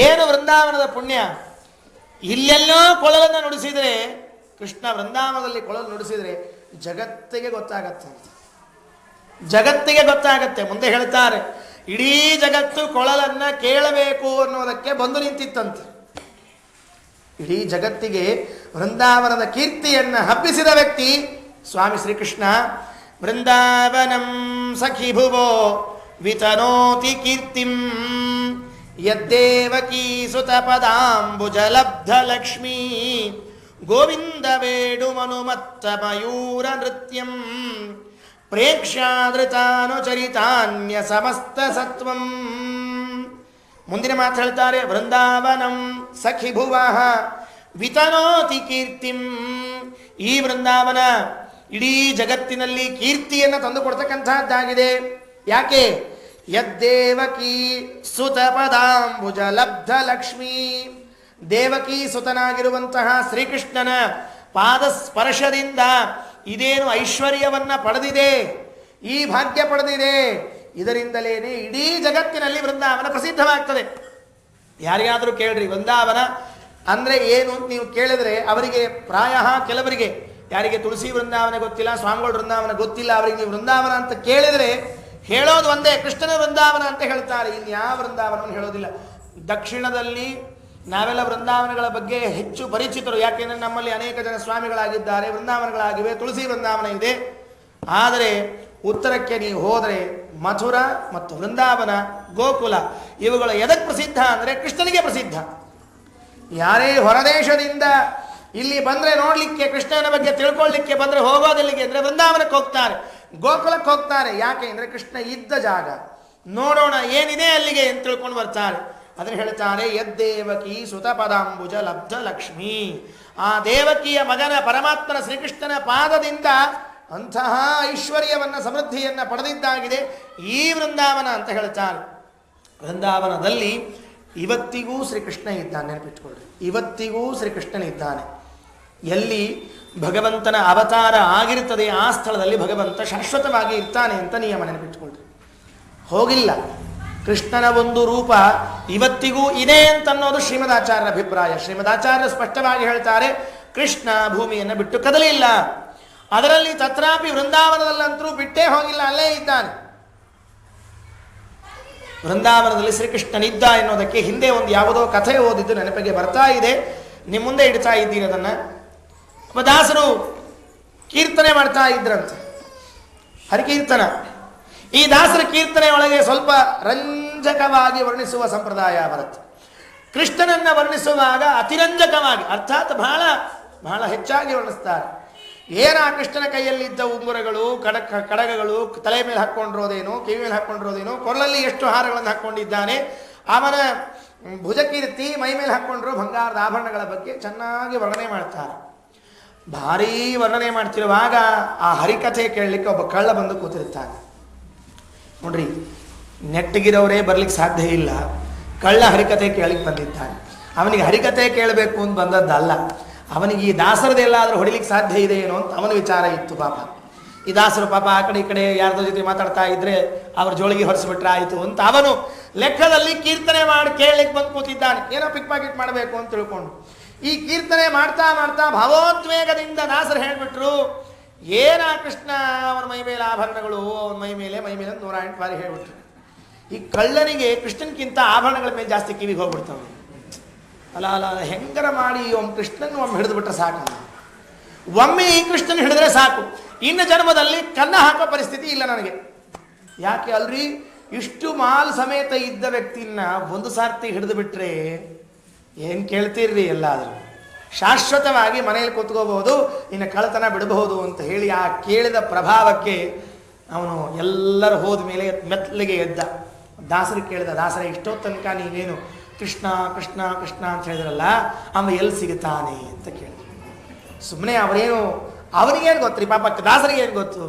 ಏನು ವೃಂದಾವನದ ಪುಣ್ಯ? ಇಲ್ಲೆಲ್ಲೋ ಕೊಳಲನ್ನು ನುಡಿಸಿದರೆ, ಕೃಷ್ಣ ವೃಂದಾವನದಲ್ಲಿ ಕೊಳಲು ನುಡಿಸಿದರೆ ಜಗತ್ತಿಗೆ ಗೊತ್ತಾಗತ್ತೆ, ಜಗತ್ತಿಗೆ ಗೊತ್ತಾಗತ್ತೆ. ಮುಂದೆ ಹೇಳ್ತಾರೆ, ಇಡೀ ಜಗತ್ತು ಕೊಳಲನ್ನು ಕೇಳಬೇಕು ಅನ್ನೋದಕ್ಕೆ ಬಂದು ನಿಂತಿತ್ತಂತೆ. ಇಡೀ ಜಗತ್ತಿಗೆ ವೃಂದಾವನದ ಕೀರ್ತಿಯನ್ನು ಹಬ್ಬಿಸಿದ ವ್ಯಕ್ತಿ ಸ್ವಾಮಿ ಶ್ರೀಕೃಷ್ಣ. ವೃಂದಾವನಂ ಸಖಿ ಭುವೋ ವಿತನೋತಿ ಕೀರ್ತಿಂ ಯದ್ದೇವಕೀ ಸುತ ಪದಾಂಬುಜಲಬ್ಧ ಲಕ್ಷ್ಮೀ ಗೋವಿಂದ ವೇಣುಮನುಮತ್ತ ಮಯೂರ ನೃತ್ಯಂ ಪ್ರೇಕ್ಷಾದೃತಾನುಚರಿತಾನ್ಯ ಸಮಸ್ತ ಸತ್ವಂ. ಮುಂದಿನ ಮಾತು ಹೇಳ್ತಾರೆ, ವೃಂದಾವನಂ ಸಖಿ ಭುವಃ ವಿತನೋತಿ ಕೀರ್ತಿಂ. ಈ ವೃಂದಾವನ ಇಡೀ ಜಗತ್ತಿನಲ್ಲಿ ಕೀರ್ತಿಯನ್ನು ತಂದುಕೊಡ್ತಕ್ಕಂಥದ್ದಾಗಿದೆ. ಯಾಕೆ? ಯದ್ದೇವಕಿ ಸುತ ಪದಾಂಬುಜ ಲಬ್ಧ ಲಕ್ಷ್ಮೀ. ದೇವಕಿ ಸುತನಾಗಿರುವಂತಹ ಶ್ರೀಕೃಷ್ಣನ ಪಾದ ಸ್ಪರ್ಶದಿಂದ ಇದೇನು ಐಶ್ವರ್ಯವನ್ನ ಪಡೆದಿದೆ, ಈ ಭಾಗ್ಯ ಪಡೆದಿದೆ, ಇದರಿಂದಲೇನೆ ಇಡೀ ಜಗತ್ತಿನಲ್ಲಿ ವೃಂದಾವನ ಪ್ರಸಿದ್ಧವಾಗ್ತದೆ. ಯಾರಿಗಾದರೂ ಕೇಳ್ರಿ ವೃಂದಾವನ ಅಂದರೆ ಏನು ಅಂತ ನೀವು ಕೇಳಿದ್ರೆ ಅವರಿಗೆ ಪ್ರಾಯ ಕೆಲವರಿಗೆ, ಯಾರಿಗೆ ತುಳಸಿ ವೃಂದಾವನ ಗೊತ್ತಿಲ್ಲ, ಸ್ವಾಮಿಗಳ ವೃಂದಾವನ ಗೊತ್ತಿಲ್ಲ, ಅವರಿಗೆ ನೀವು ವೃಂದಾವನ ಅಂತ ಕೇಳಿದರೆ ಹೇಳೋದು ಒಂದೇ, ಕೃಷ್ಣನ ವೃಂದಾವನ ಅಂತ ಹೇಳ್ತಾರೆ. ಇನ್ಯಾವ ವೃಂದಾವನವನ್ನು ಹೇಳೋದಿಲ್ಲ. ದಕ್ಷಿಣದಲ್ಲಿ ನಾವೆಲ್ಲ ವೃಂದಾವನಗಳ ಬಗ್ಗೆ ಹೆಚ್ಚು ಪರಿಚಿತರು, ಯಾಕೆಂದರೆ ನಮ್ಮಲ್ಲಿ ಅನೇಕ ಜನ ಸ್ವಾಮಿಗಳಾಗಿದ್ದಾರೆ, ವೃಂದಾವನಗಳಾಗಿವೆ, ತುಳಸಿ ವೃಂದಾವನ ಇದೆ. ಆದರೆ ಉತ್ತರಕ್ಕೆ ನೀವು ಹೋದರೆ ಮಥುರ ಮತ್ತು ವೃಂದಾವನ, ಗೋಕುಲ ಇವುಗಳು ಎದಕ್ಕೆ ಪ್ರಸಿದ್ಧ ಅಂದರೆ ಕೃಷ್ಣನಿಗೆ ಪ್ರಸಿದ್ಧ. ಯಾರೇ ಹೊರದೇಶದಿಂದ ಇಲ್ಲಿ ಬಂದರೆ ನೋಡಲಿಕ್ಕೆ, ಕೃಷ್ಣನ ಬಗ್ಗೆ ತಿಳ್ಕೊಳ್ಳಿಕ್ಕೆ ಬಂದರೆ ಹೋಗೋದೆಲ್ಲಿಗೆ ಅಂದರೆ ವೃಂದಾವನಕ್ಕೆ ಹೋಗ್ತಾರೆ, ಗೋಕುಲಕ್ಕೆ ಹೋಗ್ತಾರೆ. ಯಾಕೆ ಅಂದರೆ ಕೃಷ್ಣ ಇದ್ದ ಜಾಗ, ನೋಡೋಣ ಏನಿದೆ ಅಲ್ಲಿಗೆ ಅಂತ ತಿಳ್ಕೊಂಡು ಬರ್ತಾರೆ. ಅದನ್ನು ಹೇಳ್ತಾರೆ, ಯದ್ದೇವಕಿ ಸುತ ಪದಾಂಬುಜ ಲಬ್ಧ ಲಕ್ಷ್ಮೀ. ಆ ದೇವಕಿಯ ಮಗನ ಪರಮಾತ್ಮನ ಶ್ರೀಕೃಷ್ಣನ ಪಾದದಿಂದ ಅಂತಹ ಐಶ್ವರ್ಯವನ್ನು ಸಮೃದ್ಧಿಯನ್ನು ಪಡೆದಿದ್ದಾಗಿದೆ ಈ ವೃಂದಾವನ ಅಂತ ಹೇಳ್ತಾರೆ. ವೃಂದಾವನದಲ್ಲಿ ಇವತ್ತಿಗೂ ಶ್ರೀಕೃಷ್ಣ ಇದ್ದಾನೆ, ನೆನಪಿಟ್ಕೊಳ್ಳಿ, ಇವತ್ತಿಗೂ ಶ್ರೀಕೃಷ್ಣನಿದ್ದಾನೆ. ಎಲ್ಲಿ ಭಗವಂತನ ಅವತಾರ ಆಗಿರುತ್ತದೆ ಆ ಸ್ಥಳದಲ್ಲಿ ಭಗವಂತ ಶಾಶ್ವತವಾಗಿ ಇರ್ತಾನೆ ಅಂತ ನಿಯಮ, ನೆನಪಿಟ್ಕೊಳ್ರಿ. ಹೋಗಿಲ್ಲ. ಕೃಷ್ಣನ ಒಂದು ರೂಪ ಇವತ್ತಿಗೂ ಇದೆ ಅಂತನ್ನೋದು ಶ್ರೀಮದಾಚಾರ್ಯರ ಅಭಿಪ್ರಾಯ. ಶ್ರೀಮದಾಚಾರ್ಯರು ಸ್ಪಷ್ಟವಾಗಿ ಹೇಳ್ತಾರೆ, ಕೃಷ್ಣ ಭೂಮಿಯನ್ನು ಬಿಟ್ಟು ಕದಲಿಲ್ಲ. ಅದರಲ್ಲಿ ತತ್ರಾಪಿ ವೃಂದಾವನದಲ್ಲಂತರೂ ಬಿಟ್ಟೇ ಹೋಗಿಲ್ಲ, ಅಲ್ಲೇ ಇದ್ದಾನೆ. ವೃಂದಾವನದಲ್ಲಿ ಶ್ರೀಕೃಷ್ಣನಿದ್ದ ಎನ್ನುವುದಕ್ಕೆ ಹಿಂದೆ ಒಂದು ಯಾವುದೋ ಕಥೆ ಓದಿದ್ದು ನೆನಪಿಗೆ ಬರ್ತಾ ಇದೆ, ನಿಮ್ಮ ಮುಂದೆ ಇಡ್ತಾ ಇದ್ದೀನಿ ಅದನ್ನು. ದಾಸರು ಕೀರ್ತನೆ ಮಾಡ್ತಾ ಇದ್ರಂತೆ, ಹರಿಕೀರ್ತನ. ಈ ದಾಸರ ಕೀರ್ತನೆ ಒಳಗೆ ಸ್ವಲ್ಪ ರಂಜಕವಾಗಿ ವರ್ಣಿಸುವ ಸಂಪ್ರದಾಯ ಬರುತ್ತೆ. ಕೃಷ್ಣನನ್ನು ವರ್ಣಿಸುವಾಗ ಅತಿರಂಜಕವಾಗಿ, ಅರ್ಥಾತ್ ಬಹಳ ಬಹಳ ಹೆಚ್ಚಾಗಿ ವರ್ಣಿಸ್ತಾರೆ. ಏನ ಕೃಷ್ಣನ ಕೈಯಲ್ಲಿದ್ದ ಉಂಗುರಗಳು, ಕಡಗಗಳು, ತಲೆ ಮೇಲೆ ಹಾಕ್ಕೊಂಡಿರೋದೇನು, ಕಿವಿ ಮೇಲೆ ಹಾಕ್ಕೊಂಡಿರೋದೇನು, ಕೊರಳಲ್ಲಿ ಎಷ್ಟು ಹಾರಗಳನ್ನು ಹಾಕ್ಕೊಂಡಿದ್ದಾನೆ, ಅವನ ಭುಜಕೀರ್ತಿ, ಮೈ ಮೇಲೆ ಹಾಕ್ಕೊಂಡಿರೋ ಬಂಗಾರದ ಆಭರಣಗಳ ಬಗ್ಗೆ ಚೆನ್ನಾಗಿ ವರ್ಣನೆ ಮಾಡ್ತಾರೆ. ಭಾರೀ ವರ್ಣನೆ ಮಾಡ್ತಿರುವಾಗ ಆ ಹರಿಕಥೆ ಕೇಳಲಿಕ್ಕೆ ಒಬ್ಬ ಕಳ್ಳ ಬಂದು ಕೂತಿರ್ತಾನೆ. ನೋಡ್ರಿ, ನೆಟ್ಟಗಿರೋರೇ ಬರ್ಲಿಕ್ಕೆ ಸಾಧ್ಯ ಇಲ್ಲ, ಕಳ್ಳ ಹರಿಕಥೆ ಕೇಳಲಿಕ್ಕೆ ಬಂದಿದ್ದಾನೆ. ಅವನಿಗೆ ಹರಿಕಥೆ ಕೇಳಬೇಕು ಅಂತ ಬಂದದ್ದಲ್ಲ, ಅವನಿಗೆ ಈ ದಾಸರದೆಲ್ಲಾದರೂ ಹೊಡಿಲಿಕ್ಕೆ ಸಾಧ್ಯ ಇದೆ ಏನೋ ಅಂತ ಅವನ ವಿಚಾರ ಇತ್ತು. ಪಾಪ ಈ ದಾಸರು ಪಾಪ ಆ ಕಡೆ ಈ ಕಡೆ ಯಾರ್ದೋ ಜೊತೆ ಮಾತಾಡ್ತಾ ಇದ್ರೆ ಅವ್ರ ಜೋಳಿಗೆ ಹೊರಿಸ್ಬಿಟ್ರೆ ಆಯಿತು ಅಂತ ಅವನು ಲೆಕ್ಕದಲ್ಲಿ ಕೀರ್ತನೆ ಮಾಡಿ ಕೇಳಲಿಕ್ಕೆ ಬಂದು ಕೂತಿದ್ದಾನೆ, ಏನೋ ಪಿಕ್ ಪಾಕೆಟ್ ಮಾಡಬೇಕು ಅಂತ ತಿಳ್ಕೊಂಡು. ಈ ಕೀರ್ತನೆ ಮಾಡ್ತಾ ಮಾಡ್ತಾ ಭಾವೋದ್ವೇಗದಿಂದ ದಾಸರು ಹೇಳ್ಬಿಟ್ರು, ಏನ ಕೃಷ್ಣ ಅವನ ಮೈ ಮೇಲೆ ಆಭರಣಗಳು, ಅವನ ಮೈ ಮೇಲೆ 108 ಬಾರಿ ಹೇಳ್ಬಿಟ್ರು. ಈ ಕಳ್ಳನಿಗೆ ಕೃಷ್ಣನ್ಗಿಂತ ಆಭರಣಗಳ ಮೇಲೆ ಜಾಸ್ತಿ ಕಿವಿಗೆ ಹೋಗ್ಬಿಡ್ತಾವೆ. ಅಲ್ಲ ಅಲ್ಲ ಹೆಂಗರ ಮಾಡಿ ಕೃಷ್ಣನ್ ಒಮ್ಮೆ ಹಿಡಿದು ಬಿಟ್ರೆ ಸಾಕಲ್ಲ, ಒಮ್ಮೆ ಈ ಕೃಷ್ಣನ್ ಹಿಡಿದ್ರೆ ಸಾಕು, ಇನ್ನು ಜನ್ಮದಲ್ಲಿ ಕನ್ನ ಹಾಕೋ ಪರಿಸ್ಥಿತಿ ಇಲ್ಲ ನನಗೆ. ಯಾಕೆ ಅಲ್ರಿ, ಇಷ್ಟು ಮಾಲ್ ಸಮೇತ ಇದ್ದ ವ್ಯಕ್ತಿನ ಒಂದು ಸಾರ್ತಿ ಹಿಡಿದು ಬಿಟ್ರೆ ಏನು ಕೇಳ್ತೀರ್ರಿ, ಎಲ್ಲಾದರೂ ಶಾಶ್ವತವಾಗಿ ಮನೆಯಲ್ಲಿ ಕೂತ್ಕೋಬಹುದು, ಇನ್ನು ಕಳ್ಳತನ ಬಿಡಬಹುದು ಅಂತ ಹೇಳಿ ಆ ಕೇಳಿದ ಪ್ರಭಾವಕ್ಕೆ ಅವನು ಎಲ್ಲರೂ ಹೋದ ಮೇಲೆ ಮೆತ್ತಲಿಗೆ ಎದ್ದ. ದಾಸರಿಗೆ ಕೇಳಿದ, ದಾಸರೇ ಇಷ್ಟೊತ್ತು ತನಕ ನೀವೇನು ಕೃಷ್ಣ ಕೃಷ್ಣ ಕೃಷ್ಣ ಅಂತ ಹೇಳಿದ್ರಲ್ಲ, ಅವ ಎಲ್ಲಿ ಸಿಗುತ್ತಾನೆ ಅಂತ ಕೇಳಿದ. ಸುಮ್ಮನೆ ಅವನಿಗೇನು ಗೊತ್ತ್ರಿ, ಪಾಪ ದಾಸರಿಗೆ ಏನು ಗೊತ್ತು.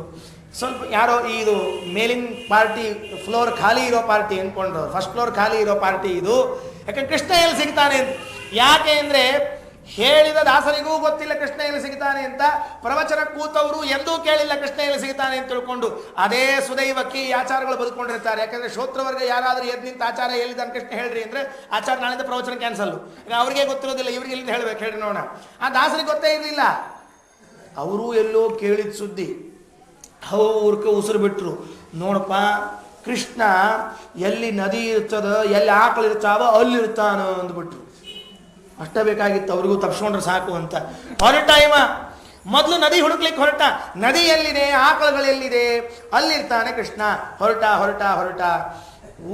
ಸ್ವಲ್ಪ ಯಾರೋ ಇದು ಮೇಲಿನ ಪಾರ್ಟಿ ಫ್ಲೋರ್ ಖಾಲಿ ಇರೋ ಪಾರ್ಟಿ ಅಂದ್ಕೊಂಡ್ರು, ಫಸ್ಟ್ ಫ್ಲೋರ್ ಖಾಲಿ ಇರೋ ಪಾರ್ಟಿ ಇದು. ಯಾಕಂದ್ರೆ ಕೃಷ್ಣ ಎಲ್ಲಿ ಸಿಗ್ತಾನೆ ಅಂತ. ಯಾಕೆ ಅಂದರೆ ಹೇಳಿದ ದಾಸರಿಗೂ ಗೊತ್ತಿಲ್ಲ ಕೃಷ್ಣ ಎಲ್ಲಿ ಸಿಗ್ತಾನೆ ಅಂತ, ಪ್ರವಚನ ಕೂತವರು ಎಂದೂ ಕೇಳಿಲ್ಲ ಕೃಷ್ಣ ಎಲ್ಲಿ ಸಿಗ್ತಾನೆ ಅಂತ ತಿಳ್ಕೊಂಡು ಅದೇ ಸುದೈವಕ್ಕೆ ಈ ಆಚಾರಗಳು ಬದುಕೊಂಡಿರ್ತಾರೆ. ಯಾಕಂದರೆ ಶ್ರೋತೃವರ್ಗ ಯಾರಾದರೂ ಎದ್ದು ನಿಂತ ಆಚಾರ ಎಲ್ಲಿದ್ದಾನೆ ಕೃಷ್ಣ ಹೇಳ್ರಿ ಅಂದರೆ ಆಚಾರ ನಾಳಿಂದ ಪ್ರವಚನ ಕ್ಯಾನ್ಸಲ್ಲು. ಅವ್ರಿಗೆ ಗೊತ್ತಿರೋದಿಲ್ಲ, ಇವ್ರಿಗೆ ಎಲ್ಲಿಂದ ಹೇಳ್ಬೇಕು ಹೇಳ್ರಿ ನೋಡೋಣ. ಆ ದಾಸರಿಗೆ ಗೊತ್ತೇ ಇರಲಿಲ್ಲ, ಅವರು ಎಲ್ಲೋ ಕೇಳಿದ ಸುದ್ದಿ, ಅವ್ರಕ್ಕೆ ಉಸಿರು ಬಿಟ್ಟರು. ನೋಡಪ್ಪ, ಕೃಷ್ಣ ಎಲ್ಲಿ ನದಿ ಇರ್ತದ, ಎಲ್ಲಿ ಆಕಳು ಇರ್ತಾವ ಅಲ್ಲಿರ್ತಾನೋ ಅಂದ್ಬಿಟ್ರು. ಅಷ್ಟ ಬೇಕಾಗಿತ್ತು, ಅವ್ರಿಗೂ ತಪ್ಪಿಸ್ಕೊಂಡ್ರೆ ಸಾಕು ಅಂತ ಹೊರಟ ಇವ. ಮೊದಲು ನದಿ ಹುಡುಕ್ಲಿಕ್ಕೆ ಹೊರಟ, ನದಿ ಎಲ್ಲಿದೆ, ಆಕಳುಗಳು ಎಲ್ಲಿದೆ, ಅಲ್ಲಿರ್ತಾನೆ ಕೃಷ್ಣ. ಹೊರಟ ಹೊರಟ ಹೊರಟ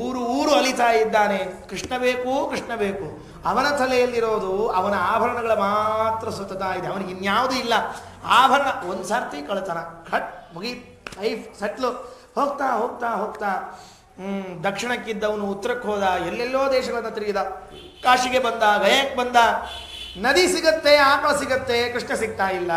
ಊರು ಊರು ಅಲಿತಾ ಇದ್ದಾನೆ. ಕೃಷ್ಣ ಬೇಕು ಕೃಷ್ಣ ಬೇಕು. ಅವನ ತಲೆಯಲ್ಲಿರೋದು ಅವನ ಆಭರಣಗಳ ಮಾತ್ರ ಸುತ್ತಾ ಇದೆ, ಅವನಿಗೆ ಇನ್ಯಾವುದೂ ಇಲ್ಲ. ಆಭರಣ ಒಂದು ಸರ್ತಿ ಕಳ್ತನ, ಖಟ್ ಮುಗಿ ಲೈಫ್ ಸಟ್ಲು. ಹೋಗ್ತಾ ಹೋಗ್ತಾ ಹೋಗ್ತಾ ದಕ್ಷಿಣಕ್ಕಿದ್ದವನು ಉತ್ತರಕ್ಕೆ ಹೋದ, ಎಲ್ಲೆಲ್ಲೋ ದೇಶಗಳನ್ನು ತಿರುಗಿದ. ಕಾಶಿಗೆ ಬಂದ, ಗಯಕ್ಕೆ ಬಂದ. ನದಿ ಸಿಗತ್ತೆ, ಆಕಳ ಸಿಗತ್ತೆ, ಕೃಷ್ಣ ಸಿಗ್ತಾ ಇಲ್ಲ.